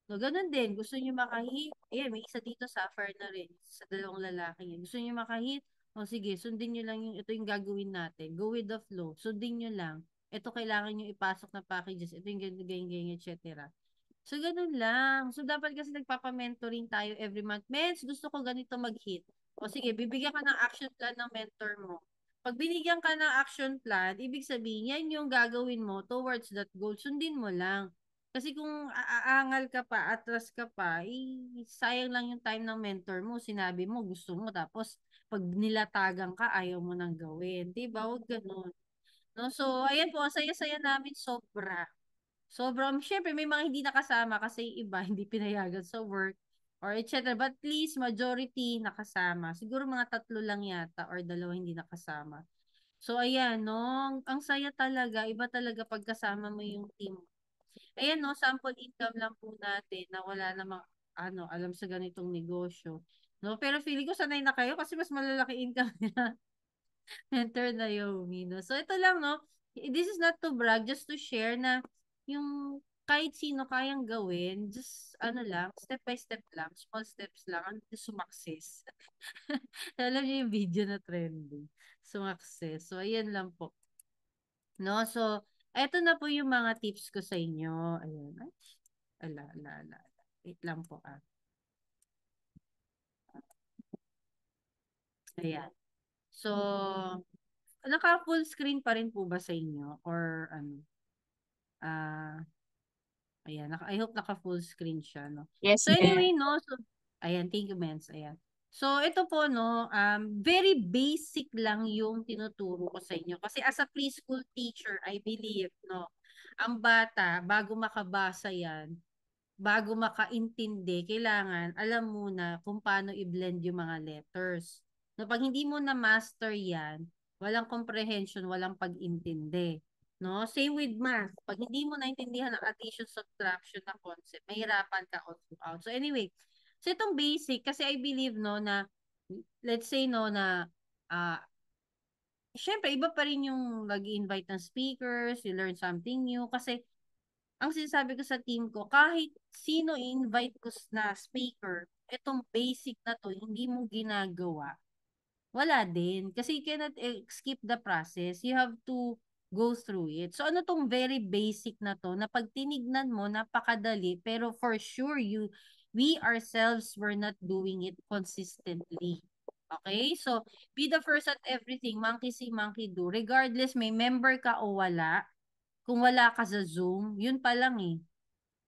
So, ganun din, gusto niyo makahit. Ayan, may isa dito, suffer na rin, sa 2 lalaki yun. Gusto niyo makahit, o sige, sundin niyo lang ito yung gagawin natin. Go with the flow. Sundin niyo lang. Ito kailangan niyo ipasok na packages. Ito yung ganyan, etc. So, ganun lang. So, dapat kasi nagpapa-mentoring tayo every month. Mens, gusto ko ganito mag-hit. O sige, bibigyan ka ng action plan ng mentor mo. Pag binigyan ka ng action plan, ibig sabihin, yan yung gagawin mo towards that goal. Sundin mo lang. Kasi kung aangal ka pa, atras ka pa, sayang lang yung time ng mentor mo. Sinabi mo, gusto mo. Tapos, pag nilatagan ka, ayaw mo nang gawin. Diba? Huwag ganun. No? So, ayan po, ang saya-saya namin sobra. Sobrang, syempre may mga hindi nakasama kasi yung iba hindi pinayagan sa work or etc. But at least majority nakasama. Siguro mga 3 lang yata or 2 hindi nakasama. So ayan, no, ang saya talaga, iba talaga pagkasama mo yung team. Ayan, no, sample income lang po natin na wala namang alam sa ganitong negosyo. No, pero feeling ko sanay na kayo kasi mas malalaki income nila. Mentor Naomi, no? So, ito lang, no? This is not to brag, just to share na yung kahit sino kayang gawin, just ano lang, step by step lang, small steps lang, until sumakses. Alam niyo yung video na trending, sumakses. So, ayan lang po. No? So, eto na po yung mga tips ko sa inyo. Ayan. Ay, ala. Wait lang po ah. Ayan. So, naka full screen pa rin po ba sa inyo? Or ano? Ah, ayan. I hope naka full screen siya, no? Yes, So, ma'am. anyway, no? So, ayan. Thank you, Mens. Ayan. So, ito po, no? Very basic lang yung tinuturo ko sa inyo. Kasi as a preschool teacher, I believe, no? Ang bata, bago makabasa yan, bago makaintindi, kailangan alam muna kung paano i-blend yung mga letters. No, pag hindi mo na master yan, walang comprehension, walang pag-intindi. No? Same with math. Pag hindi mo naintindihan ang addition, subtraction na concept, mahirapan ka all throughout. So anyway, so itong basic, kasi I believe no na, let's say no na, ah syempre, iba pa rin yung nag-invite ng speakers, you learn something new, kasi ang sinasabi ko sa team ko, kahit sino i-invite ko na speaker, itong basic na to, hindi mo ginagawa, wala din. Kasi you cannot skip the process. You have to go through it. So ano tong very basic na to, na pag tinignan mo, napakadali, pero for sure, we ourselves were not doing it consistently. Okay? So, be the first at everything. Monkey see, monkey do. Regardless, may member ka o wala, kung wala ka sa Zoom, yun pa lang eh.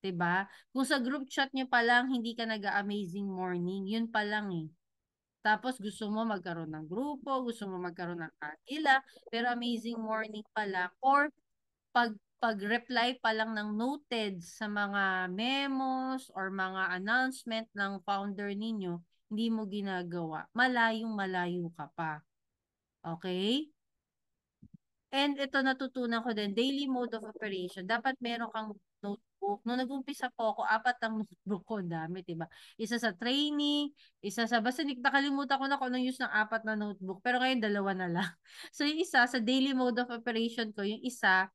'Di ba? Kung sa group chat niyo pa lang hindi ka nag-amazing morning, yun pa lang eh. Tapos gusto mo magkaroon ng grupo, gusto mo magkaroon ng kakila, pero amazing morning pa lang or pag-reply pa lang ng noted sa mga memos or mga announcement ng founder ninyo, hindi mo ginagawa. Malayong malayo ka pa. Okay? And ito natutunan ko din, daily mode of operation. Dapat meron kang notebook. Nung nag-umpisa po ako, 4 ang notebook ko. Dami, diba? Isa sa training, isa sa, basta nakalimutan ko na kung anong use ng 4 na notebook. Pero ngayon, 2 na lang. So, yung isa sa daily mode of operation ko, yung isa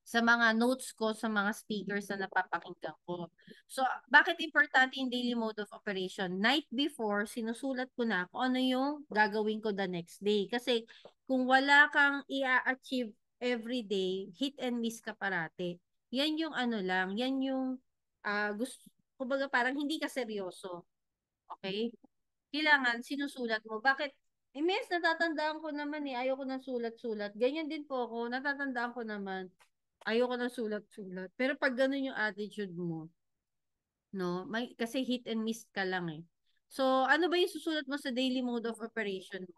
sa mga notes ko sa mga speakers na napapakinggan ko. So, bakit importante yung daily mode of operation? Night before, sinusulat ko na kung ano yung gagawin ko the next day. Kasi kung wala kang i-achieve every day, hit and miss ka parate. Yan yung ano lang, yan yung gusto, kumbaga parang hindi ka seryoso. Okay? Kailangan sinusulat mo. Bakit? Miss, natatandaan ko naman eh, ayoko ng sulat-sulat. Ganyan din po ako, natatandaan ko naman. Ayoko ng sulat-sulat. Pero pag ganun yung attitude mo, no, kasi hit and miss ka lang eh. So, ano ba yung susulat mo sa daily mode of operation mo?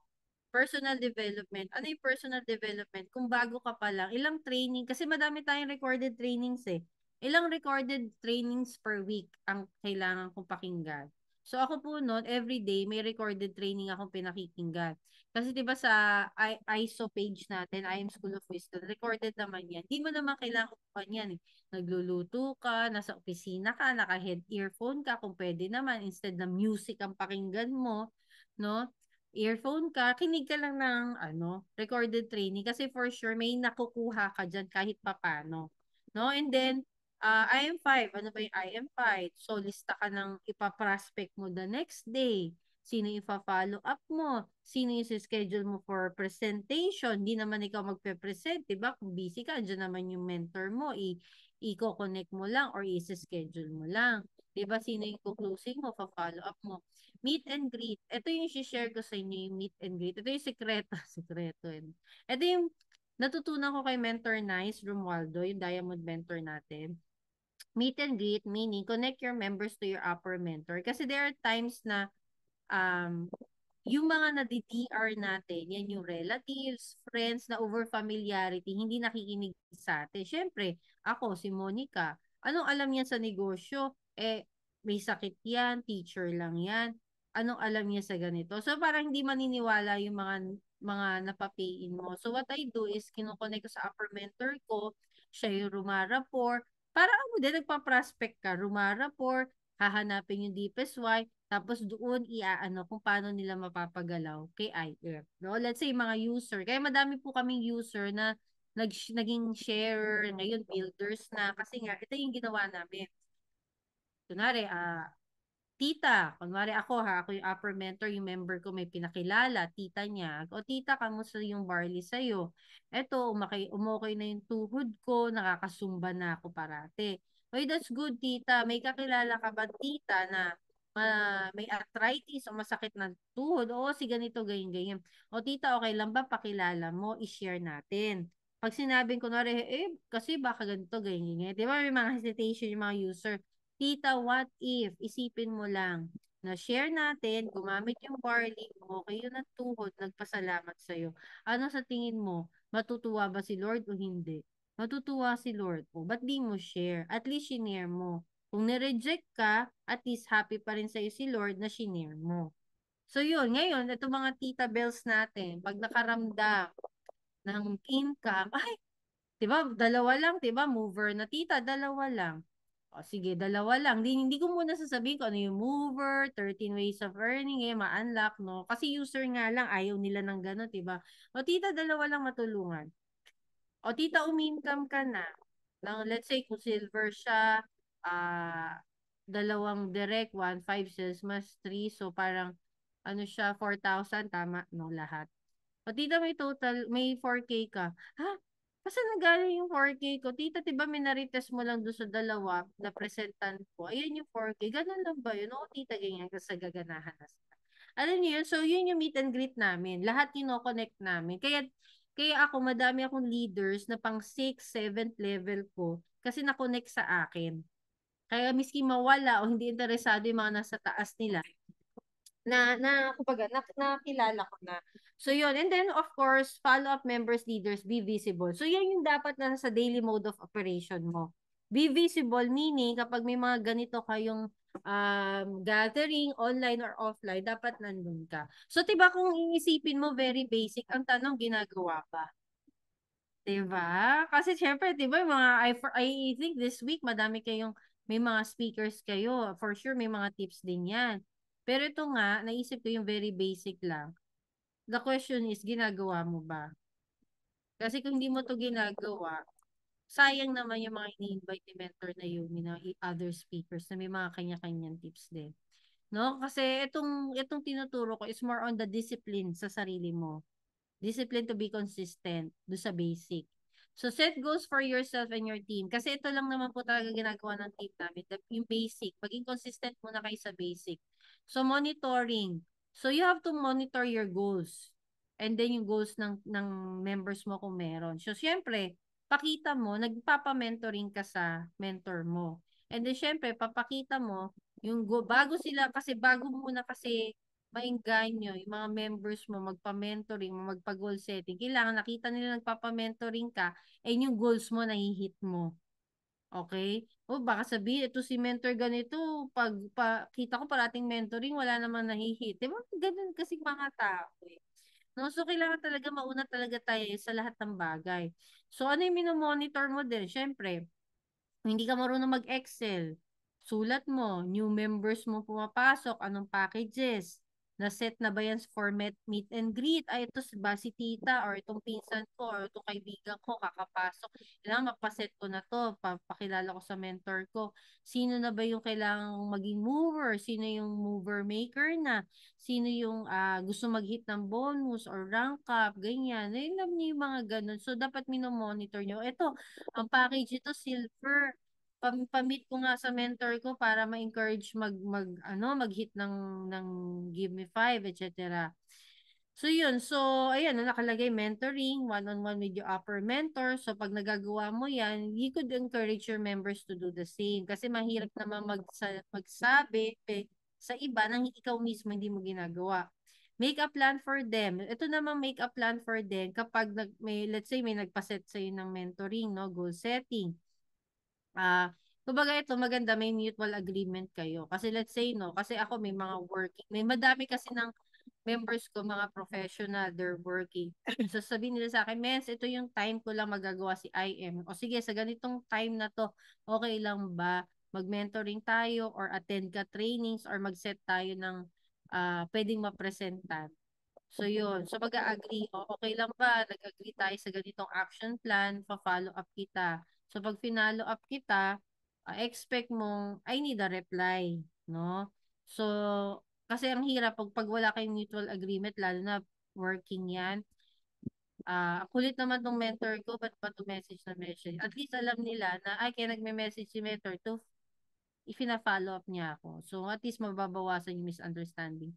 Personal development. Ano yung personal development? Kung bago ka pa lang, ilang training, kasi madami tayong recorded trainings eh. Ilang recorded trainings per week ang kailangan kong pakinggan. So ako po noon, every day may recorded training akong pinakikinggan. Kasi 'di ba sa ISO page natin, I am School of Wisdom, recorded naman 'yan. Di mo naman kailangan pa yan eh. Nagluluto ka, nasa opisina ka, naka-head earphone ka kung pwede naman instead na music ang pakinggan mo, no? Earphone ka, kinig ka lang ng recorded training kasi for sure may nakukuha ka diyan kahit papano. No? And then IM5, ano ba yung IM5? So, lista ka ng ipaprospect mo the next day. Sino yung follow up mo? Sino yung schedule mo for presentation? Hindi naman ikaw magpe-present, diba? Kung busy ka, andyan naman yung mentor mo. I-connect mo lang or i-schedule mo lang. Diba? Sino yung closing mo, follow up mo. Meet and greet. Ito yung share ko sa inyo, yung meet and greet. Ito yung sekreto. Sekreto. Ito yung natutunan ko kay Mentor Nice Romualdo, yung Diamond Mentor natin. Meet and greet, meaning connect your members to your upper mentor. Kasi there are times na yung mga nadi-DR natin, yan yung relatives, friends na over familiarity, hindi nakikinig sa atin. Siyempre, ako, si Monica, anong alam niya sa negosyo? May sakit yan, teacher lang yan. Anong alam niya sa ganito? So, parang hindi maniniwala yung mga napapayin mo. So, what I do is, kinukonek ko sa upper mentor ko, siya yung rumarapor. Para ako din, nagpa-prospect ka, rumarapor, hahanapin yung deepest why, tapos doon iaano kung paano nila mapapagalaw kay IF. No? Let's say mga user. Kaya madami po kaming user na naging share, ngayon builders na. Kasi nga, ito yung ginawa namin. Kunwari, tita, kunwari ako ako yung upper mentor, yung member ko may pinakilala, tita niya. O tita, kamusta yung barley sa'yo? Eto, umokay na yung tuhod ko, nakakasumba na ako parate. Oy, that's good, tita. May kakilala ka ba, tita, na may arthritis o masakit ng tuhod? Oo, si ganito, ganyan, ganyan. O tita, okay lang ba pakilala mo, i-share natin. Pag sinabing kunwari, kasi baka ganito, ganyan, ganyan. Di ba may mga hesitation yung mga user? Tita, what if, isipin mo lang, na share natin, gumamit yung barley, okay yun ang tuhod, nagpasalamat sa'yo. Ano sa tingin mo? Matutuwa ba si Lord o hindi? Matutuwa si Lord. O, ba't di mo share? At least shinare mo. Kung nireject ka, at least happy pa rin sa'yo si Lord na shinare mo. So yun, ngayon, ito mga tita bells natin, pag nakaramdam ng income, ay, diba, dalawa lang, diba, mover na tita, dalawa lang. O, sige, dalawa lang. Hindi ko muna sasabihin kung ano yung mover, 13 ways of earning, ma-unlock, no? Kasi user nga lang, ayaw nila ng gano'n, diba? O, tita, dalawa lang matulungan. O, tita, umincome ka na. Let's say, kung silver siya, dalawang direct, 1.5 sales mas 3. So, parang, ano siya, 4,000, tama, no, lahat. O, tita, may total, may 4K ka. Ha? Kasi nagaling yung 4K ko. Tita, diba minarites mo lang doon sa dalawa na presentan ko? Ayan yung 4K. Ganun lang ba yun? Oo, tita, ganyan. Kasi gaganahan na sila. Alam niyo yun? So, yun yung meet and greet namin. Lahat kino-connect namin. Kaya ako, madami akong leaders na pang 6th, 7th level ko kasi na-connect sa akin. Kaya miski mawala o hindi interesado yung mga nasa taas nila, kumbaga, nakilala ko na. So, yun. And then, of course, follow-up members, leaders, be visible. So, yan yung dapat na sa daily mode of operation mo. Be visible, meaning, kapag may mga ganito kayong gathering, online or offline, dapat nandun ka. So, diba kung iisipin mo, very basic, ang tanong, ginagawa ba? Diba? Kasi syempre, diba, yung mga, I think this week, may mga speakers kayo. For sure, may mga tips din yan. Pero ito nga, naisip ko yung very basic lang. The question is, ginagawa mo ba? Kasi kung hindi mo to ginagawa, sayang naman yung mga ini-invite ni mentor na yung other speakers na may mga kanya-kanyang tips din. No? Kasi itong tinuturo ko is more on the discipline sa sarili mo. Discipline to be consistent do sa basic. So, set goals for yourself and your team. Kasi ito lang naman po talaga ginagawa ng team namin. Yung basic. Maging consistent muna kayo sa basic. So, monitoring. So, you have to monitor your goals. And then, yung goals ng members mo kung meron. So, syempre, pakita mo, nagpapa-mentoring ka sa mentor mo. And then, syempre, papakita mo, bago muna kasi maengganyo yung mga members mo, magpa-mentoring, magpa-goal setting. Kailangan nakita nila nagpapa-mentoring ka, yung goals mo, nahihit mo. Okay? O baka sabihin, ito si mentor ganito, kita ko parating mentoring, wala naman nahihit. Diba? Ganun kasi mga tao eh. No, so kailangan talaga mauna talaga tayo sa lahat ng bagay. So ano yung minomonitor mo din? Syempre, kung hindi ka marunong mag-Excel, sulat mo, new members mo pumapasok, anong packages, na-set na ba yan for meet and greet, ito ba si tita, or itong pinsan ko, or itong kaibigan ko, kakapasok, kailangan mapaset ko na to, pakilala ko sa mentor ko, sino na ba yung kailangang maging mover, sino yung mover maker na, sino yung gusto mag-hit ng bonus, or rank up, ganyan, alam niyo yung mga ganun, so dapat minomonitor nyo, ito, ang package ito silver. Pamit ko nga sa mentor ko para ma-encourage mag-hit ng Give Me 5, etc. So yun, so ayan, nakalagay mentoring, one-on-one with your upper mentor. So pag nagagawa mo yan, you could encourage your members to do the same. Kasi mahirap naman magsabi sa iba nang ikaw mismo hindi mo ginagawa. Make a plan for them. Ito naman make a plan for them kapag let's say may nagpaset sa'yo ng mentoring, no, goal setting. Kumbaga ito maganda, may mutual agreement kayo. Kasi let's say, no, kasi ako may mga working, may madami kasi ng members ko, mga professional, they're working. So sabihin nila sa akin, Mens, ito yung time ko lang magagawa si IM. O sige, sa ganitong time na to, okay lang ba mag-mentoring tayo or attend ka trainings or mag-set tayo ng pwedeng mapresentan. So yun. So mag-agree, okay lang ba? Nag-agree tayo sa ganitong action plan, pa-follow up kita. So pag finalo up kita, expect mong, I need a reply, no? So, kasi ang hirap pag wala kayong mutual agreement, lalo na working yan. Kulit naman tong mentor ko, ba't pa to message na message? At least alam nila na, ay, kaya nagme-message si mentor to, ifina-follow up niya ako. So, at least mababawasan yung misunderstanding.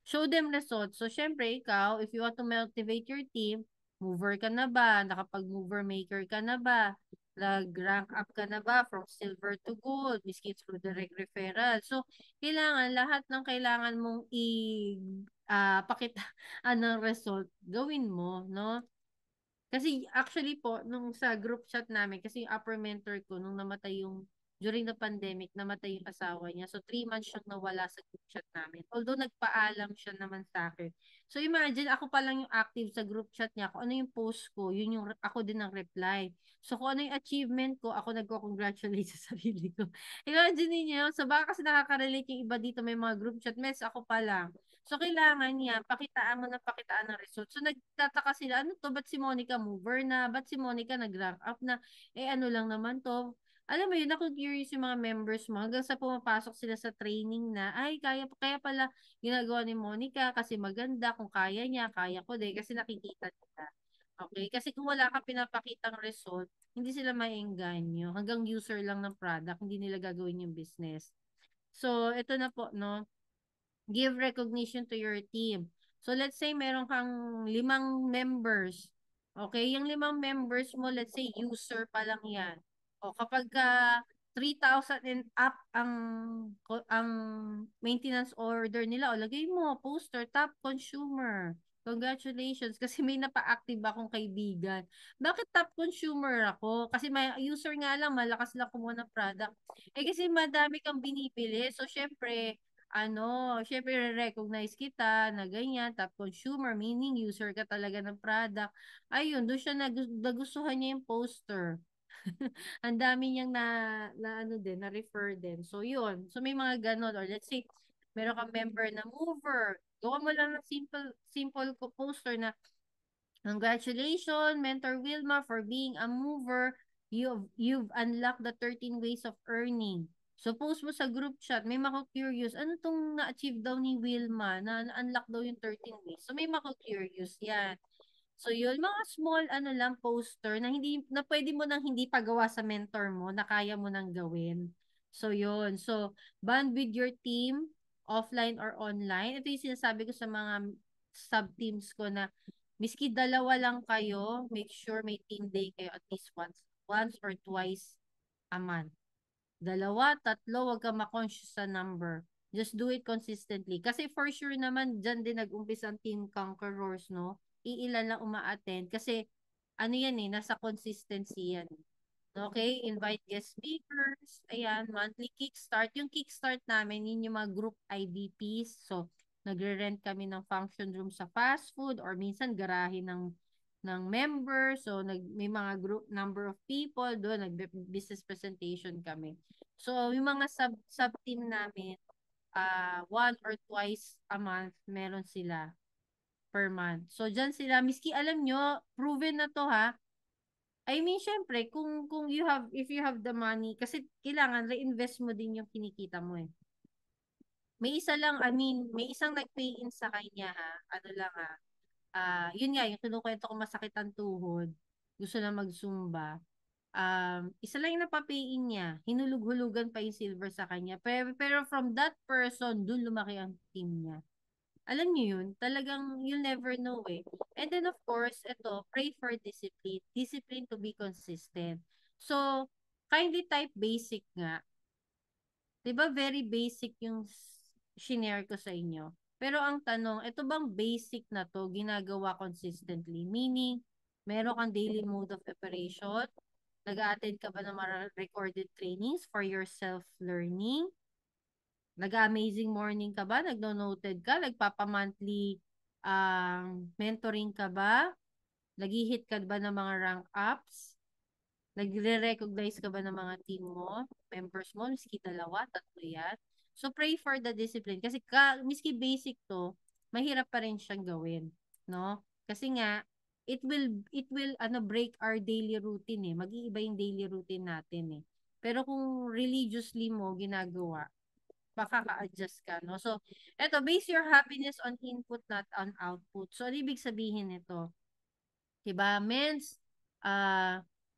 Show them results. So, syempre, ikaw, if you want to motivate your team, mover ka na ba? Nakapag-mover maker ka na ba? Nag-rank up ka na ba from silver to gold, miski through direct referral? So, kailangan, lahat ng kailangan mong pakita anong result, gawin mo, no? Kasi actually po, nung sa group chat namin, kasi yung upper mentor ko, nung namatay yung, during the pandemic, namatay yung asawa niya. So, 3 months siyang nawala sa group chat namin. Although, nagpaalam siya naman sa akin. So, imagine, ako pa lang yung active sa group chat niya. Kung ano yung post ko, yun yung, ako din ang reply. So, kung ano yung achievement ko, ako nagko-congratulate sa sarili ko. Imagine niyo, so baka kasi nakaka-relate yung iba dito, may mga group chat mess, ako pa lang. So, kailangan niya, pakitaan mo na pakitaan ng result. So, nagtataka sila, ano to, ba't si Monica mover na? Ba't si Monica nag-rank up na? Ano lang naman to. Alam mo yun, ako curious yung mga members mo, hanggang sa pumapasok sila sa training na, ay, kaya pala ginagawa ni Monica kasi maganda, kung kaya niya, kaya ko din, kasi nakikita nila. Okay? Kasi kung wala kang pinapakitang result, hindi sila maiengganyo. Hanggang user lang ng product, hindi nila gagawin yung business. So, ito na po, no? Give recognition to your team. So, let's say meron kang 5 members. Okay, yung 5 members mo, let's say user pa lang yan. O kapag 3,000 and up ang maintenance order nila, o lagay mo, poster, top consumer. Congratulations, kasi may napa-active akong kaibigan. Bakit top consumer ako? Kasi may user nga lang, malakas lang kumuha ng product. Kasi madami kang binibili. So, syempre recognize kita na ganyan, top consumer, meaning user ka talaga ng product. Ayun, doon siya nagustuhan niya yung poster. Ang dami niyang na ano din, na-refer din. So, yun. So, may mga ganon. Or let's say, meron kang member na mover. Gawa mo lang ng simple poster na, congratulations, Mentor Wilma, for being a mover. You've unlocked the 13 ways of earning. So, post mo sa group chat, may mako-curious, ano tong na-achieve daw ni Wilma, na-unlock daw yung 13 ways. So, may mako-curious yan. So, yun, mga small, lang, poster na pwede mo nang hindi pagawa sa mentor mo, na kaya mo nang gawin. So, yun. So, bond with your team, offline or online. Ito yung sinasabi ko sa mga sub-teams ko na, miski dalawa lang kayo, make sure may team day kayo at least once or twice a month. 2, 3, wag ka ma-conscious sa number. Just do it consistently. Kasi for sure naman, dyan din nag-umpisa ang Team Conquerors, no? Iilan lang uma-attend. Kasi, yan nasa consistency yan. Okay? Invite guest speakers. Ayan, monthly kickstart. Yung kickstart namin, yun yung mga group IDPs. So, nagre-rent kami ng function room sa fast food or minsan garahe ng member. So, may mga group number of people doon, nag-business presentation kami. So, yung mga sub-team namin, 1 or 2 a month, meron sila per month. So, dyan sila, miski alam nyo, proven na to ha. I mean, syempre, if you have the money, kasi kailangan reinvest mo din yung kinikita mo eh. May isang nag-pay in sa kanya ha. Ano lang ha. Yun nga, yung kinukwento ko masakit ang tuhod. Gusto na mag-zumba. Isa lang yung napapay-in niya. Hinulug-hulugan pa yung silver sa kanya. Pero from that person, dun lumaki ang team niya. Alam niyo yun, talagang you'll never know eh. And then of course, pray for discipline. Discipline to be consistent. So, kindly type basic nga. 'Di ba very basic yung shinare ko sa inyo. Pero ang tanong, ito bang basic na to ginagawa consistently? Meaning, meron kang daily mode of operation? Nag-a-attend ka ba ng mga recorded trainings for your self-learning? Nag-amazing morning ka ba? Nagno-noted ka? Nagpapa-monthly mentoring ka ba? Nag-hit ka ba ng mga rank ups? Nagre-recognize ka ba ng mga team mo? Members mo? Miski 2, 3 yan. So, pray for the discipline. Kasi miski basic to, mahirap pa rin siyang gawin. no? Kasi nga it will break our daily routine eh. Mag-iiba yung daily routine natin eh. Pero kung religiously mo ginagawa, makaka-adjust ka, no? So, eto, base your happiness on input, not on output. So, ano ibig sabihin nito? Diba, mens,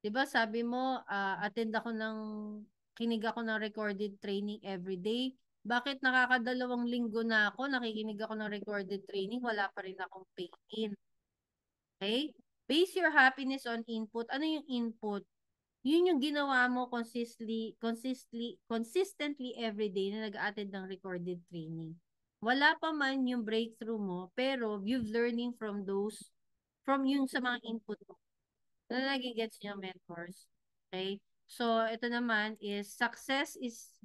'di ba sabi mo, kinig ako ng recorded training every day. Bakit nakakadalawang linggo na ako, nakikinig ako ng recorded training, wala pa rin akong pain? Okay? Base your happiness on input. Ano yung input? Yun yung ginawa mo consistently every day na nag-attend ng recorded training. Wala pa man yung breakthrough mo, pero you've learning from yung sa mga input mo. Na nagigets niyo, mentors. Okay? So, ito naman is, success is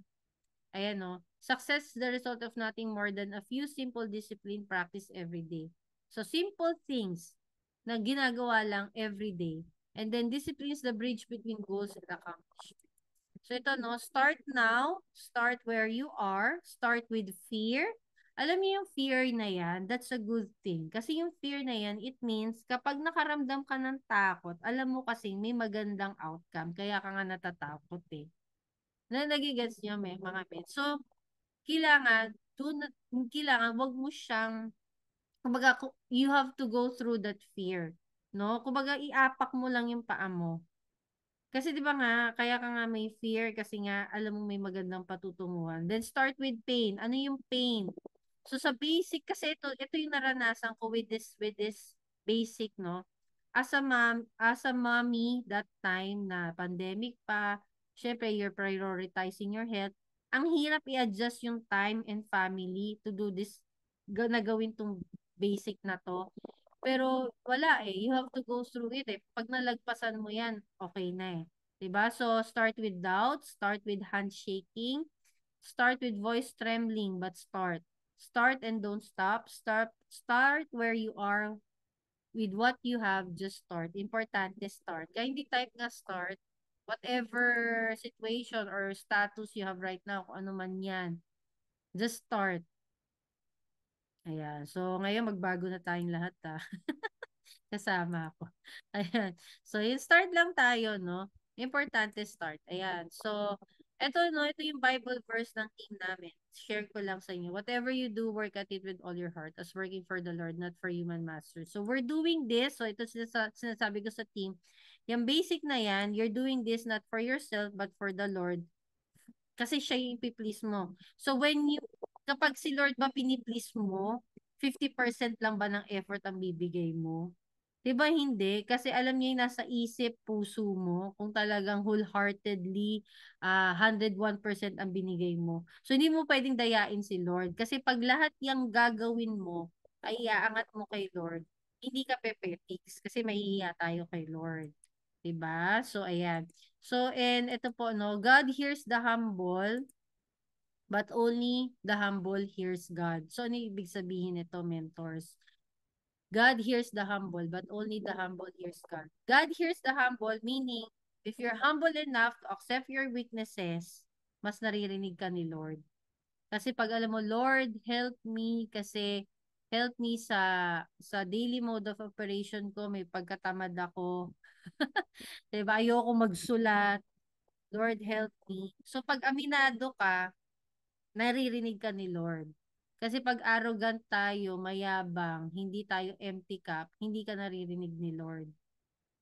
the result of nothing more than a few simple discipline practice every day. So, simple things na ginagawa lang every day. And then, discipline is the bridge between goals and accomplishment. So, ito, no, start now, start where you are, start with fear. Alam niyo yung fear na yan, that's a good thing. Kasi yung fear na yan, it means kapag nakaramdam ka ng takot, alam mo kasi may magandang outcome, kaya ka nga natatakot eh. Nagigets niyo, mga men. So, kailangan, wag mo siyang, kumbaga, you have to go through that fear. No? Kumbaga, iapak mo lang yung paa mo. Kasi 'di ba nga, kaya ka nga may fear kasi nga alam mo may magandang patutunguhan. Then start with pain. Ano yung pain? So sa basic kasi ito yung naranasan ko with this basic, no. As a mommy that time na pandemic pa, syempre you're prioritizing your health. Ang hirap i-adjust yung time and family to do this na gawin tong basic na to. Pero wala eh. You have to go through it eh. Pag nalagpasan mo yan, okay na eh. Diba? So, start with doubt, start with handshaking, start with voice trembling, but start. Start and don't stop. Start where you are with what you have, just start. Importante start. Kaya hindi type nga start. Whatever situation or status you have right now, kung ano man yan, just start. Ayan. So, ngayon magbago na tayong lahat kasama ako. Ayan. So, yung start lang tayo, no? Importante start. Ayan. So, ito yung Bible verse ng team namin. Share ko lang sa inyo. Whatever you do, work at it with all your heart as working for the Lord, not for human masters. So, we're doing this. So, ito sinasabi ko sa team. Yung basic na yan, you're doing this not for yourself, but for the Lord. Kasi siya yung ipiplease mo. So, kapag si Lord ba piniplease mo, 50% lang ba ng effort ang bibigay mo? Diba hindi? Kasi alam niya yung nasa isip, puso mo, kung talagang wholeheartedly, 101% ang binigay mo. So, hindi mo pwedeng dayain si Lord. Kasi pag lahat yung gagawin mo, ay iaangat mo kay Lord, hindi ka pepetix. Kasi mahihiya tayo kay Lord. Diba? So, ayan. So, and ito po, no, God hears the humble, but only the humble hears God. So, ano ibig sabihin nito, mentors? God hears the humble, but only the humble hears God. God hears the humble, meaning, if you're humble enough to accept your weaknesses, mas naririnig ka ni Lord. Kasi pag alam mo, Lord, help me sa daily mode of operation ko, may pagkatamad ako. Diba? Ayoko magsulat. Lord, help me. So, pag aminado ka, naririnig ka ni Lord. Kasi pag arrogant tayo, mayabang, hindi tayo empty cup, hindi ka naririnig ni Lord.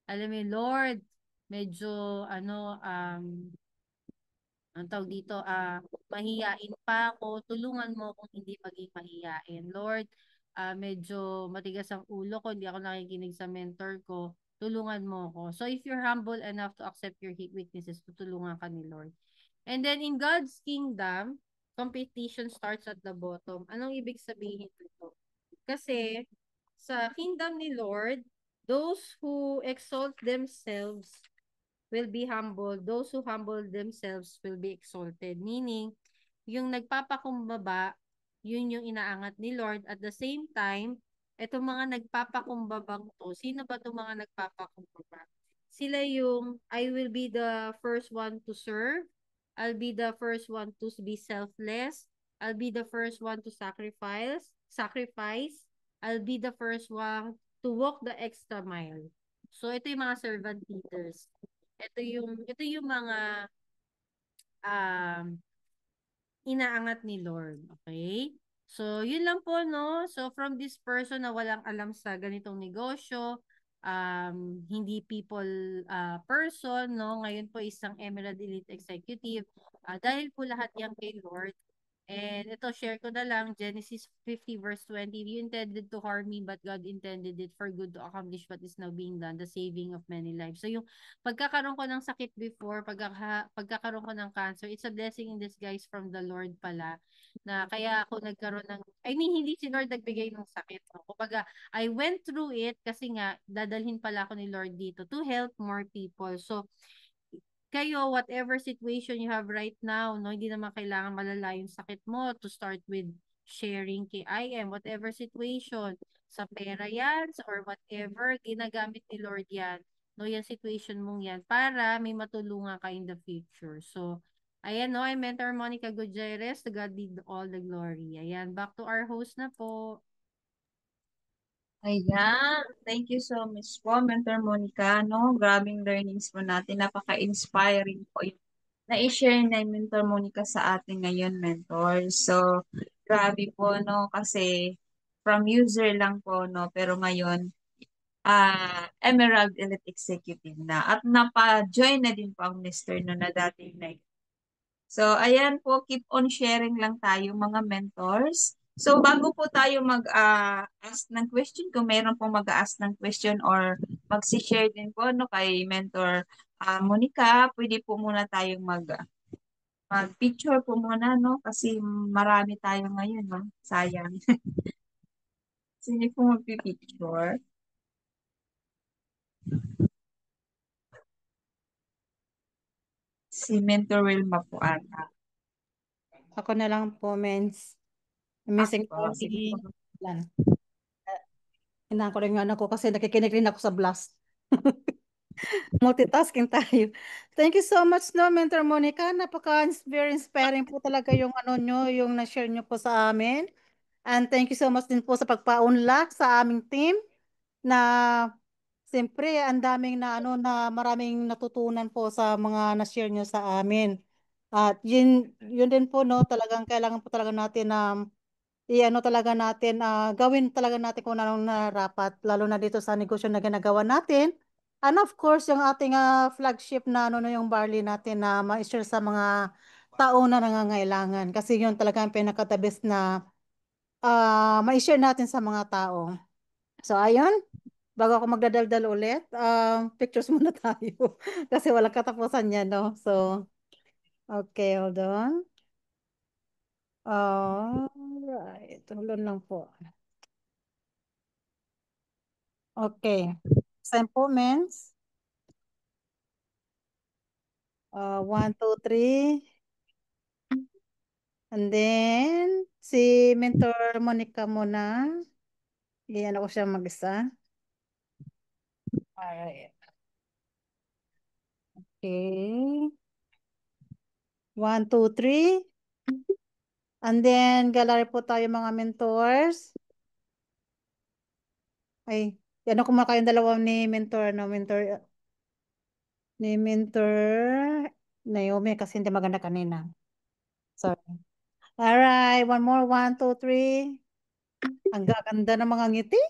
Alam mo, Lord, medyo, ang tawag dito, mahiyain pa ako, tulungan mo kung hindi maging mahiyain. Lord, medyo matigas ang ulo ko, hindi ako nakikinig sa mentor ko, tulungan mo ako. So, if you're humble enough to accept your weaknesses, tutulungan ka ni Lord. And then, in God's kingdom, competition starts at the bottom. Anong ibig sabihin nito? Kasi, sa kingdom ni Lord, those who exalt themselves will be humble. Those who humble themselves will be exalted. Meaning, yung nagpapakumbaba, yun yung inaangat ni Lord. At the same time, itong mga nagpapakumbabang to, sino ba itong mga nagpapakumbaba? Sila yung, I will be the first one to serve. I'll be the first one to be selfless. I'll be the first one to sacrifice. I'll be the first one to walk the extra mile. So ito yung mga servant leaders. Ito yung mga um inaangat ni Lord. Okay? So, yun lang po, no? So, from this person na walang alam sa ganitong negosyo, hindi people person, no? Ngayon po isang Emerald Elite Executive. Dahil po lahat yan kay Lord. And ito, share ko na lang, Genesis 50 verse 20, you intended to harm me, but God intended it for good to accomplish what is now being done, the saving of many lives. So yung pagkakaroon ko ng sakit before, pagkakaroon ko ng cancer, it's a blessing in disguise from the Lord pala, na kaya ako nagkaroon ng, I mean, hindi si Lord nagbigay ng sakit. No? Kumbaga, I went through it kasi nga, dadalhin pala ako ni Lord dito to help more people. So, kayo, whatever situation you have right now, no, hindi naman kailangan malala yung sakit mo to start with sharing kay IM, whatever situation, sa pera yan, or whatever, ginagamit ni Lord yan, no, yung situation mong yan, para may matulungan ka in the future. So, ayan, no, I'm Mentor Monica Gutierrez, to God be all the glory. Ayan, back to our host na po. Ayan. Thank you so much po, Mentor Monica. No? Grabing learnings po natin. Napaka-inspiring po yung na-share na yung Mentor Monica sa atin ngayon, Mentor. So, grabe po, no? Kasi from user lang po, no? Pero ngayon, Emerald Elite Executive na. At napa-join na din po ang Mr. no na dating na. So, ayan po, keep on sharing lang tayo mga mentors. So, bago po tayo mag-ask ng question, kung mayroon pong mag-ask ng question or mag-share din po no, kay Mentor Monica, pwede po muna tayong mag-picture po muna, no? Kasi marami tayo ngayon, no? Sayang. Sino po mag-picture? Si Mentor Wilma po ata. Ako na lang po, mens. Missing Po, sige po. Lan. Hinaan ko rin yung anak ko kasi nakikinig rin ako sa blast. Multitasking tayo. Thank you so much, no, Mentor Monica. Very inspiring po talaga yung ano nyo, yung na-share nyo po sa amin. And thank you so much din po sa pagpaunlak sa aming team na siyempre ang daming na ano na maraming natutunan po sa mga na-share nyo sa amin. At yun din po no, talagang kailangan po talaga natin na i-ano talaga natin, gawin talaga natin kung anong narapat, lalo na dito sa negosyo na ginagawa natin. And of course, yung ating flagship na ano, no, yung barley natin na ma-share sa mga tao na nangangailangan. Kasi yun talaga ang pinaka-the best na ma-share natin sa mga tao. So, ayun. Bago ako magdadaldal ulit, pictures muna tayo. Kasi walang katapusan yan, no? So, okay, hold on. Alright. Hold on lang po. Okay. Sample means 1, 2, 3. And then, si Mentor Monica muna. Iyan ako siya mag-isa. Alright. Okay. 1, 2, 3. And then, gallery po tayo mga mentors. Ay, yan ako muna kayong dalawa ni Mentor, no? Ni Mentor Naomi kasi hindi maganda kanina. Sorry. Alright, one more. 1, 2, 3. Ang gaganda ng mga ngiti.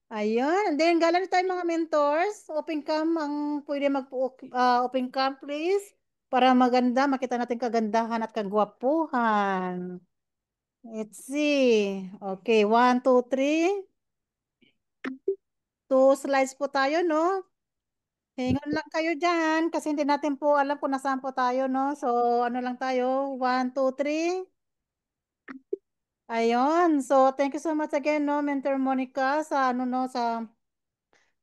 Ayun. Then, galang tayo mga mentors. Open cam ang pwede open cam, please. Para maganda, makita natin kagandahan at kagwapuhan. Let's see. Okay, 1, 2, 3. 2 slides po tayo, no? Hingan lang kayo dyan kasi hindi natin po alam kung nasaan po tayo, no? So, ano lang tayo? 1, 2, 3. Ayun. So, thank you so much again, no, Mentor Monica, sa ano, no, sa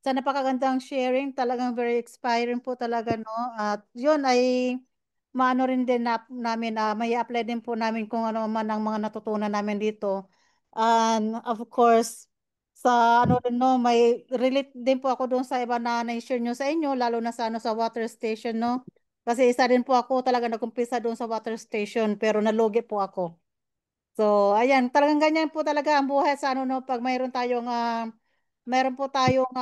napakagandang sharing. Talagang very inspiring po talaga, no? At yun ay maano rin din namin, may apply din po namin kung ano man ang mga natutunan namin dito. And of course, sa ano rin, no, may relate din po ako doon sa iba na na-share nyo sa inyo, lalo na sa ano sa water station, no? Kasi isa din po ako talaga nag-umpisa doon sa water station pero nalugi po ako. So, ayan, talagang ganyan po talaga ang buhay sa ano no, pag mayroon po tayong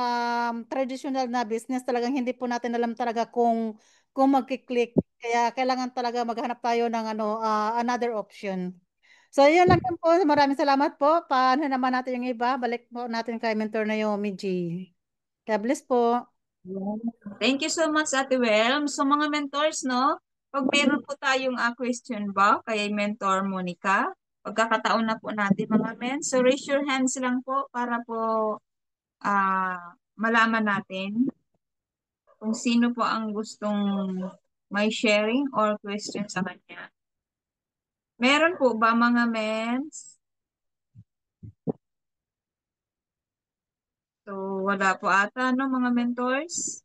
traditional na business, talagang hindi po natin alam talaga kung magki-click. Kaya kailangan talaga maghanap tayo ng another option. So, yun lang yun po. Maraming salamat po. Paano naman natin yung iba? Balik po natin kay Mentor Naomi G. God bless po. Thank you so much, Ate Well. So mga mentors, no? Pag meron po tayong question ba kay Mentor Monica, pagkakataon na po natin mga men. So raise your hands lang po para po malaman natin kung sino po ang gustong may sharing or question sa kanya. Meron po ba mga mens? So wala po ata, no, mga mentors?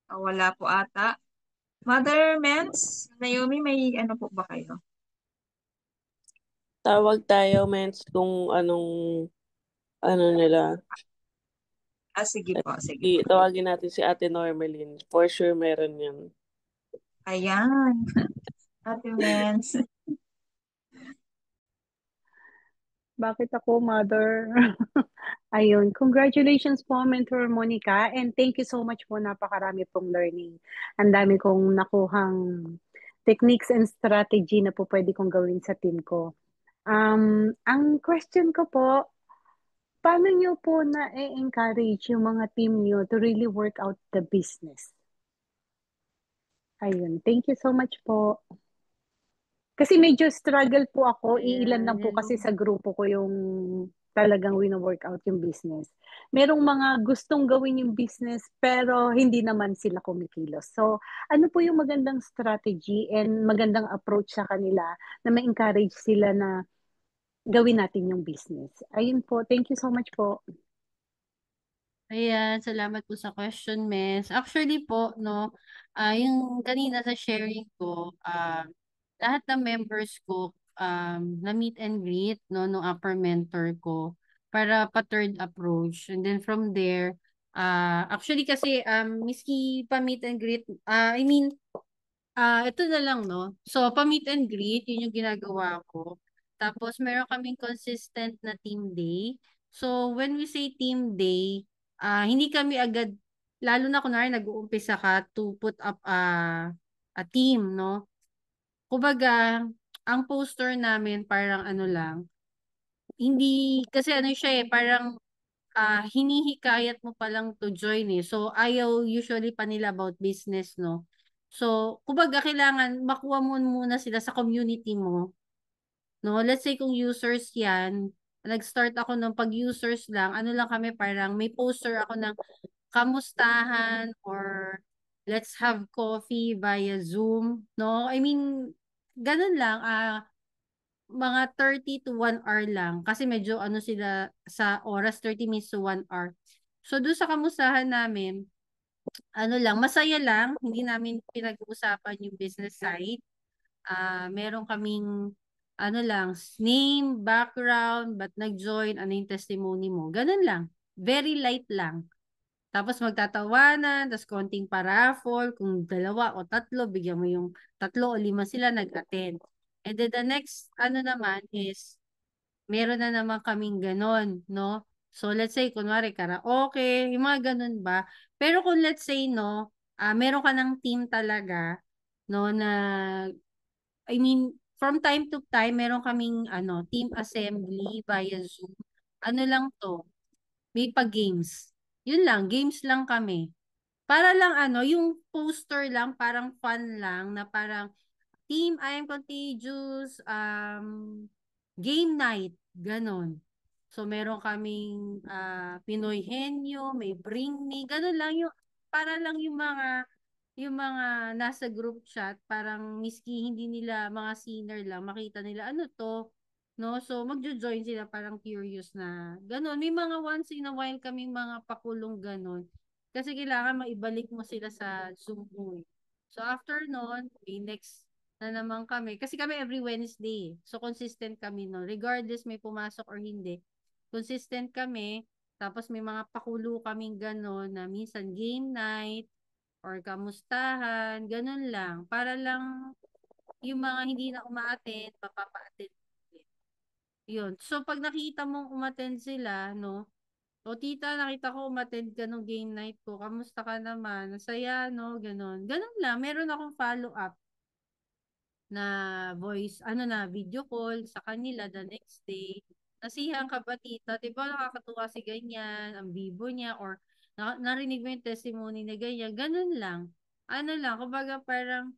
Wala po ata. Mother Mens, Naomi, may ano po ba kayo? Tawag tayo, mens, kung anong ano nila. Sige po, sige po. Tawagin natin si Ate Normalyn. For sure, meron yan. Ayan. Ate Mens. Bakit ako, mother? Ayun, congratulations po, Mentor Monica, and thank you so much po, napakarami pong learning. Ang dami kong nakuhang techniques and strategy na po pwede kong gawin sa team ko. Ang question ko po, paano nyo po na-encourage yung mga team nyo to really work out the business? Ayun, thank you so much po. Kasi medyo struggle po ako, iilan lang po kasi sa grupo ko yung talagang wino-workout yung business. Merong mga gustong gawin yung business pero hindi naman sila kumikilos. So, ano po yung magandang strategy and magandang approach sa kanila na ma-encourage sila na gawin natin yung business? Ayun po, thank you so much po. Ayan, salamat po sa question, Miss. Actually po, no, yung kanina sa sharing ko, lahat ng members ko, na meet and greet, no, nung upper mentor ko, para pa third approach. And then from there, actually kasi, miski pa meet and greet, ito na lang, no? So, pa-meet and greet, yun yung ginagawa ko. Tapos, meron kaming consistent na team day. So, when we say team day, hindi kami agad, lalo na kunwari nag-uumpisa ka to put up a team, no? Kumbaga, ang poster namin parang ano lang, hindi, kasi ano siya parang hinihikayat mo palang to join eh. So, ayaw usually pa nila about business, no? So, kumbaga, kailangan makuha mo muna sila sa community mo, no? Let's say kung users yan, nag-start ako ng pag-users lang, ano lang kami, parang may poster ako ng kamustahan or let's have coffee via Zoom, no? I mean, ganun lang, mga 30 to 1 hour lang. Kasi medyo ano sila sa oras, 30 minutes to 1 hour. So, doon sa kamustahan namin, ano lang, masaya lang. Hindi namin pinag-uusapan yung business side. Meron kaming, ano lang, name, background, ba't nag-join, ano yung testimony mo. Ganun lang. Very light lang. Tapos magtatawanan, tapos konting paraffol, kung dalawa o tatlo, bigyan mo yung tatlo o lima sila nag-attend. And then the next, ano naman is, meron na naman kaming ganon, no? So, let's say, kunwari, karaoke, yung mga ganon ba? Pero kung let's say, no, meron ka ng team talaga, no, na, I mean, from time to time, meron kaming, team assembly via Zoom. Ano lang to? May pa-games. Yun lang, games lang kami. Para lang yung poster lang, parang fun lang, na parang, Team I Am Contagious, game night, ganon. So, meron kaming Pinoy Henyo, may Bring Me, ganon lang yung, para lang yung mga nasa group chat, parang miski hindi nila, mga senior lang, makita nila, ano to, no? So, magjo-join sila, parang curious na, ganon. May mga once in a while kaming mga pakulong ganon. Kasi kailangan maibalik mo sila sa Zoom mo. So, after nun, may next na naman kami. Kasi kami every Wednesday. So, consistent kami, no? Regardless may pumasok or hindi. Consistent kami. Tapos may mga pakulo kaming gano'n na minsan game night or kamustahan. Ganun lang. Para lang yung mga hindi na uma-attend, mapapa-attend ulit. Yun. So, pag nakita mong umattend sila, no? O tita, nakita ko umattend ka nung game night ko. Kamusta ka naman? Nasaya, no? Ganon. Ganon lang. Meron akong follow-up na voice, video call sa kanila the next day. Nasihan ka ba, tita? Di ba nakakatuwa si ganyan, ang bibo niya, or narinig mo yung testimony na ganyan. Ganun lang. Kumbaga parang,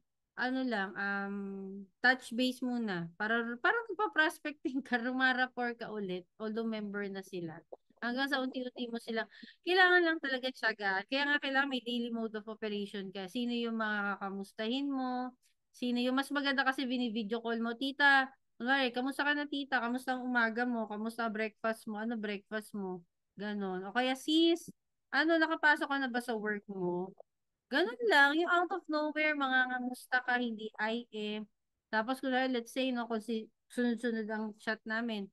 touch base muna. Parang pa-prospecting ka, rumarapor ka ulit, although member na sila. Hanggang sa unti-unti mo silang, kailangan lang talaga tiyaga. Kaya nga kailangan may daily mode of operation ka. Sino yung mga kakamustahin mo? Sino yung mas maganda kasi bini-video call mo, tita, kunwari, kamusta ka na tita? Kamusta ang umaga mo? Kamusta ang breakfast mo? Ano breakfast mo? Ganon. O kaya sis, nakapasok ka na ba sa work mo? Ganon lang. Yung out of nowhere, mga kamusta ka, hindi IM. Tapos kunwari, let's say, no, kung sunod-sunod ang chat namin,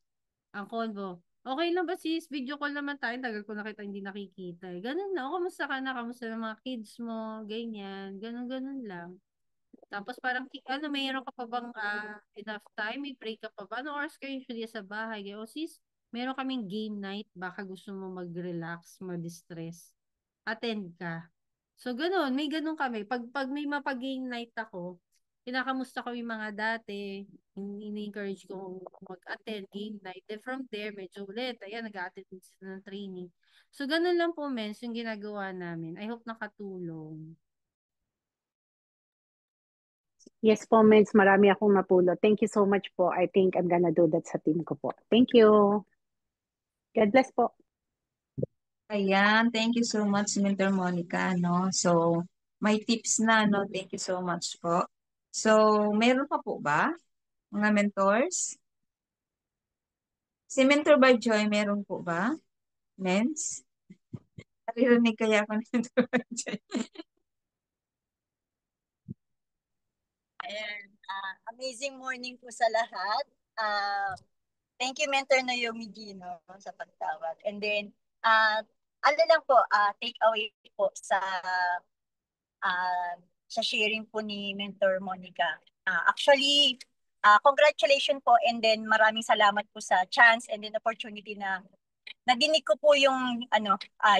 ang convo. Okay lang ba sis? Video call naman tayo. Tagal ko na kita hindi nakikita. Ganun lang. O, kamusta ka na? Kamusta na mga kids mo? Ganyan. Ganun lang. Tapos parang, mayroon ka pa bang enough time? May break ka pa ba? Ano oras kayo usually sa bahay? O sis, meron kaming game night. Baka gusto mo mag-relax, mag-distress. Attend ka. So, ganun. May ganun kami. Pag may mapag-game night ako, kinakamusta ko yung mga dati. Ini-encourage ko mag-attend game night. Then from there, medyo ulit. Ayan, nag-attend sila ng training. So, ganun lang po, mens, yung ginagawa namin. I hope nakatulong. Yes po, Mens. Marami akong napulot. Thank you so much po. I think I'm gonna do that sa team ko po. Thank you. God bless po. Ayan, thank you so much, Mentor Monica, no? So, may tips na, no? Thank you so much po. So, meron pa po ba, mga mentors? Si Mentor by Joy, meron po ba? Mens? Naririnig kaya ako ni Mentor by Joy. Ayan. Amazing morning po sa lahat. Thank you, Mentor Naomi Gino, sa pagtawag. And then, lang po, take away po sa sharing po ni Mentor Monica. Actually, congratulations po and then maraming salamat po sa chance and then opportunity na nadinig ko po yung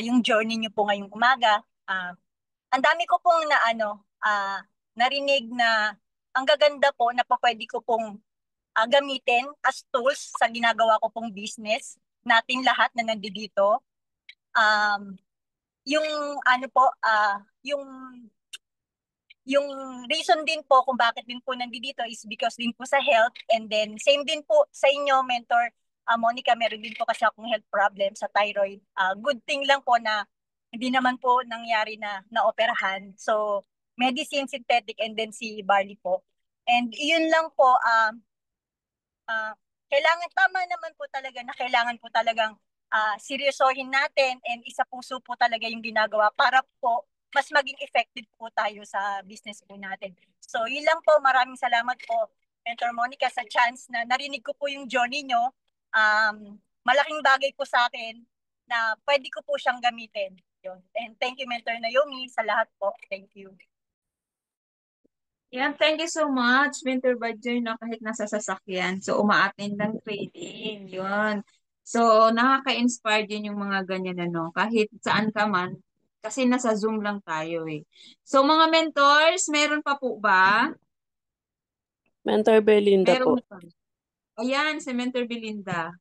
yung journey niyo po ngayong umaga. Ang dami ko pong narinig na ang gaganda po na pwede ko pong gamitin as tools sa ginagawa ko pong business natin lahat na nandito. Yung yung reason din po kung bakit din po nandito is because din po sa health and then same din po sa inyo, Mentor Monica, meron din po kasi akong health problem sa thyroid. Good thing lang po na hindi naman po nangyari na naoperahan. So, medicine, synthetic, and then si barley po. And yun lang po, kailangan, tama naman po talaga na kailangan po talagang seryosohin natin and isa puso po talaga yung ginagawa para po mas maging effective po tayo sa business po natin. So, yun lang po. Maraming salamat po, Mentor Monica, sa chance na narinig ko po yung journey nyo. Malaking bagay po sa akin na pwede ko po siyang gamitin. Yun. And thank you, Mentor Naomi, sa lahat po. Thank you. Yan, thank you so much, Mentor Badjoy, no, kahit nasa sasakyan. So, uma-attend ng training. Yun. So, nakaka-inspire din yung mga ganyan, ano, kahit saan ka man. Kasi nasa Zoom lang tayo eh. So, mga mentors, meron pa po ba? Mentor Belinda Meron po. pa. Ayan, si Mentor Belinda.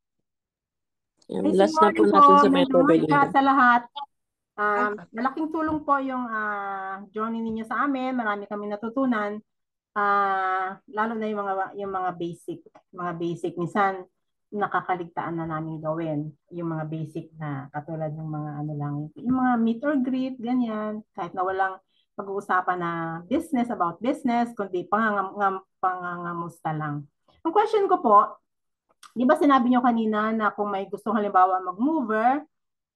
Yan, last na po natin sa Mentor Belinda. Sa lahat. Malaking tulong po yung journey ninyo sa amin. Marami kami natutunan. Lalo na yung mga basic. Minsan nakakaligtaan na namin gawin. Yung mga basic na katulad ng mga yung mga meet or greet, ganyan. Kahit na walang pag-uusapan na about business, kundi pangangamusta lang. Ang question ko po, di ba sinabi nyo kanina na kung may gustong halimbawa mag-mover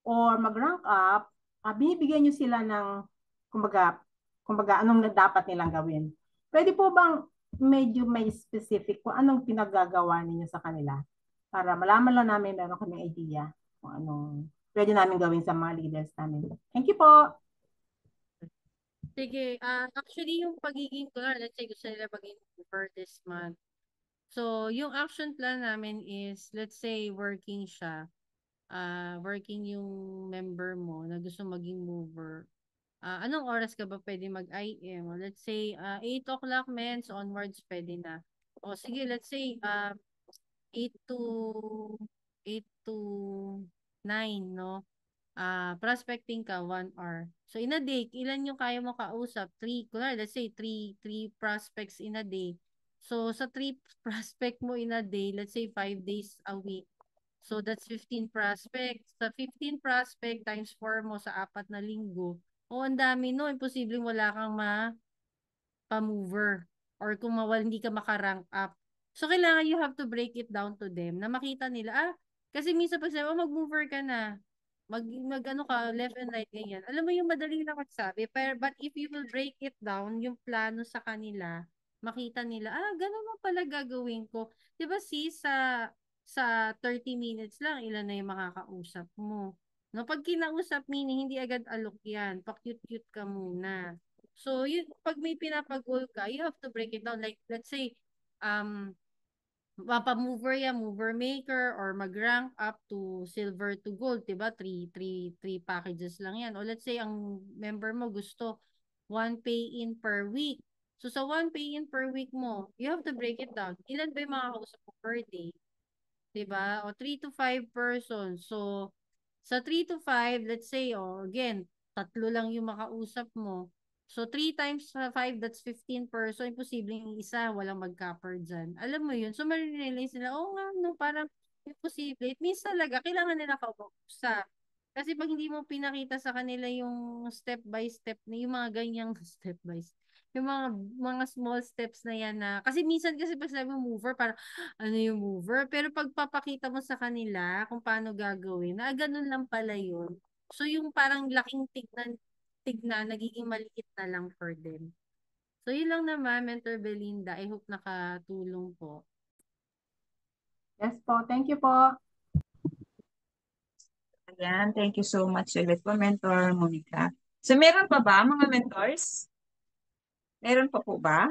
or mag-rank up, binibigyan nyo sila ng, kumbaga, anong dapat nilang gawin. Pwede po bang medyo may specific kung anong pinagagawa ninyo sa kanila? Para malaman lang namin, meron kaming idea kung anong pwede namin gawin sa mga leaders namin. Thank you po. Sige, actually yung pagiging, let's say gusto nila maging mover this month. So, yung action plan namin is, let's say working siya. Working yung member mo na gusto maging mover. Anong oras ka ba pwede mag-IM? Let's say 8 o'clock men, so onwards pwede na. O sige, let's say 8 to 8 to 9, no? Prospecting ka 1 hour. So in a day, ilan yung kaya mo kausap? 3, kunwari, let's say 3 prospects in a day. So sa 3 prospect mo in a day, let's say 5 days a week. So that's 15 prospects. Sa 15 prospect times 4 mo sa 4 na linggo. O ang dami no, imposibleng wala kang pa-mover or kung hindi ka maka-rank up. So, kailangan you have to break it down to them na makita nila, kasi minsan pag sabi, mag-mover ka na, ano ka, left and right, ganyan. Alam mo yung madali lang magsabi, pero, but if you will break it down, yung plano sa kanila, makita nila, ganun mo pala gagawin ko. Diba sa 30 minutes lang, ilan na yung makakausap mo. No, pag kinausap, meaning, hindi agad alok yan. Pa-cute-cute ka muna. So, yun, pag may pinapag-goal ka, you have to break it down. Like, let's say, mapa-mover yan, mover maker, or mag-rank up to silver to gold, diba? Three packages lang yan. O let's say, ang member mo gusto 1 pay-in per week. So, sa 1 pay-in per week mo, you have to break it down. Ilan ba yung makakausap mo per day? Diba? O 3 to 5 persons. So, sa 3 to 5, let's say, again, 3 lang yung makausap mo. So, 3 times 5, that's 15 person. Imposibleng isa, walang mag-cover dyan. Alam mo yun? So, marirealize nila, nga, no, parang imposible. It means talaga, kailangan nila kausap. Kasi pag hindi mo pinakita sa kanila yung step by step, yung mga ganyang step by step, yung mga small steps na yan na, kasi minsan kasi pag sabi mo mover, parang, ano yung mover? Pero pag papakita mo sa kanila kung paano gagawin, ganun lang pala yun. So yung parang laking tignan, nagiging maliit na lang for them. So yun lang naman, Mentor Belinda. I hope nakatulong po. Yes po, thank you po. Ayan, thank you so much ulit po, Mentor Monica. So meron pa ba mga mentors? Meron pa po ba?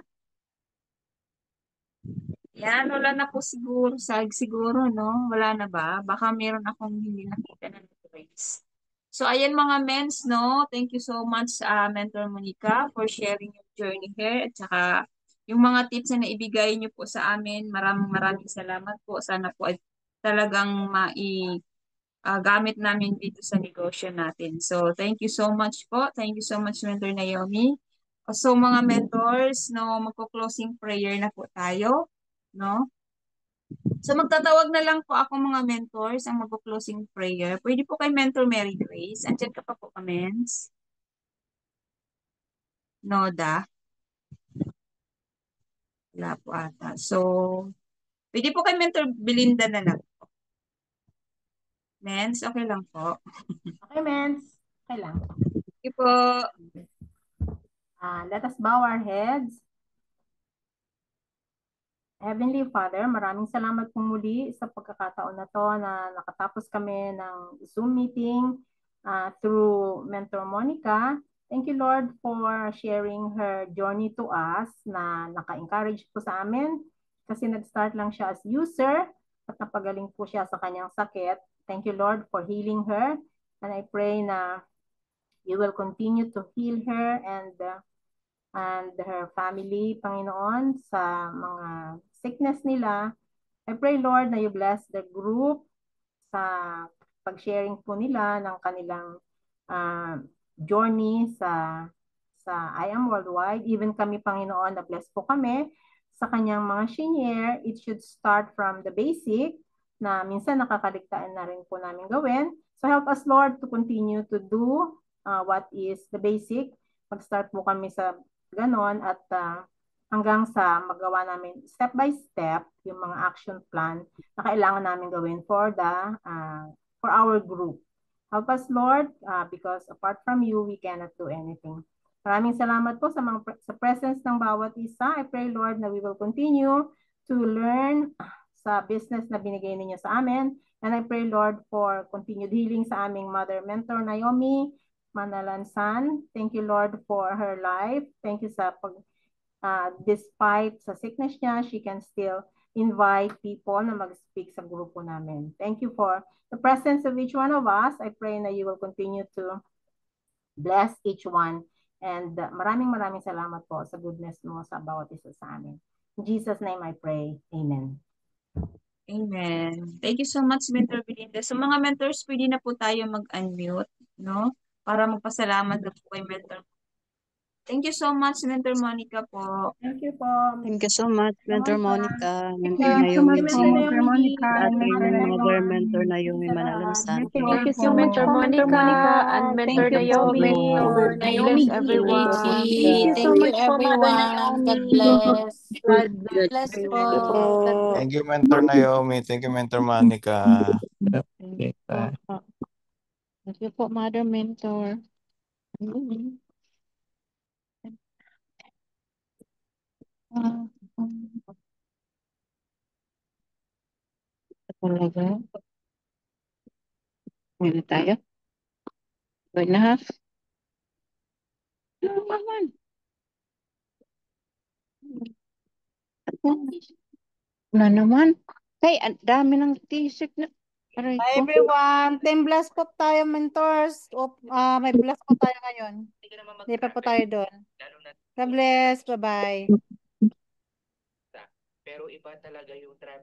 Yan, wala na po siguro, no? Wala na ba? Baka meron akong hindi nakita na raise. So, ayan mga mens, no? Thank you so much, Mentor Monica, for sharing your journey here. At saka, yung mga tips na naibigay niyo po sa amin, maraming salamat po. Sana po ay talagang gamit namin dito sa negosyo natin. So, thank you so much po. Thank you so much, Mentor Naomi. So, mga mentors, no, magko-closing prayer na po tayo, no? So, magtatawag na lang po ako mga mentors ang magko-closing prayer. Pwede po kay Mentor Mary Grace. Andiyan ka pa po, Kamens. Noda. Wala po ata. So, pwede po kay Mentor Belinda na lang. Mens, okay lang po. Okay, Mens. Okay lang. Okay po. Let us bow our heads. Heavenly Father, maraming salamat po muli sa pagkakataon na to na nakatapos kami ng Zoom meeting through Mentor Monica. Thank you, Lord, for sharing her journey to us na naka-encourage po sa amin kasi nag-start lang siya as user at napagaling po siya sa kanyang sakit. Thank you, Lord, for healing her. And I pray na you will continue to heal her and her family, Panginoon, sa mga sickness nila. I pray, Lord, na you bless the group sa pag-sharing po nila ng kanilang journey sa I Am Worldwide. Even kami, Panginoon, na bless po kami sa kanyang mga senior. It should start from the basic na minsan nakakaligtaan na rin po namin gawin. So help us, Lord, to continue to do what is the basic. Mag-start po kami sa ganon at hanggang sa magawa namin step by step yung mga action plan na kailangan namin gawin for our group. Help us, Lord, because apart from you, we cannot do anything. Maraming salamat po sa presence ng bawat isa. I pray, Lord, na we will continue to learn sa business na binigay ninyo sa amin. And I pray, Lord, for continued healing sa aming mother mentor, Naomi, Manalansan. Thank you, Lord, for her life. Thank you sa despite sa sickness niya, she can still invite people na mag-speak sa grupo namin. Thank you for the presence of each one of us. I pray na you will continue to bless each one. And maraming salamat po sa goodness mo sa bawat isa sa amin. In Jesus' name I pray. Amen. Amen. Thank you so much, Mentor Belinda. So mga mentors, pwede na po tayo mag-unmute, no? Para magpasalamat na po kay Mentor. Thank you so much, Mentor Monica po. Thank you po. Thank you so much, Mentor Monica, Mentor Thank you so Naomi much, po, Mentor Monica, sa and ating Mentor mother, Naomi. Mentor Naomi Manalansan po. Thank you so you, much Mentor po, Mentor Monica, Monica. and Mentor Thank you po, Naomi. Mentor Naomi. Bless everyone. Thank you so much po, Mother Naomi. God bless Thank you you. po. Thank you, Mentor Naomi. Thank you, Mentor Monica. Thank you po, Mother Mentor. Talaga? Muna tayo? Wait na ha? Ano naman? Ano naman? Kay, ang dami ng t-shirt na. Aray Hi ko. everyone, team bless po tayo mentors. May bless po tayo ngayon. Hindi pa po tayo doon. God bless, bye-bye.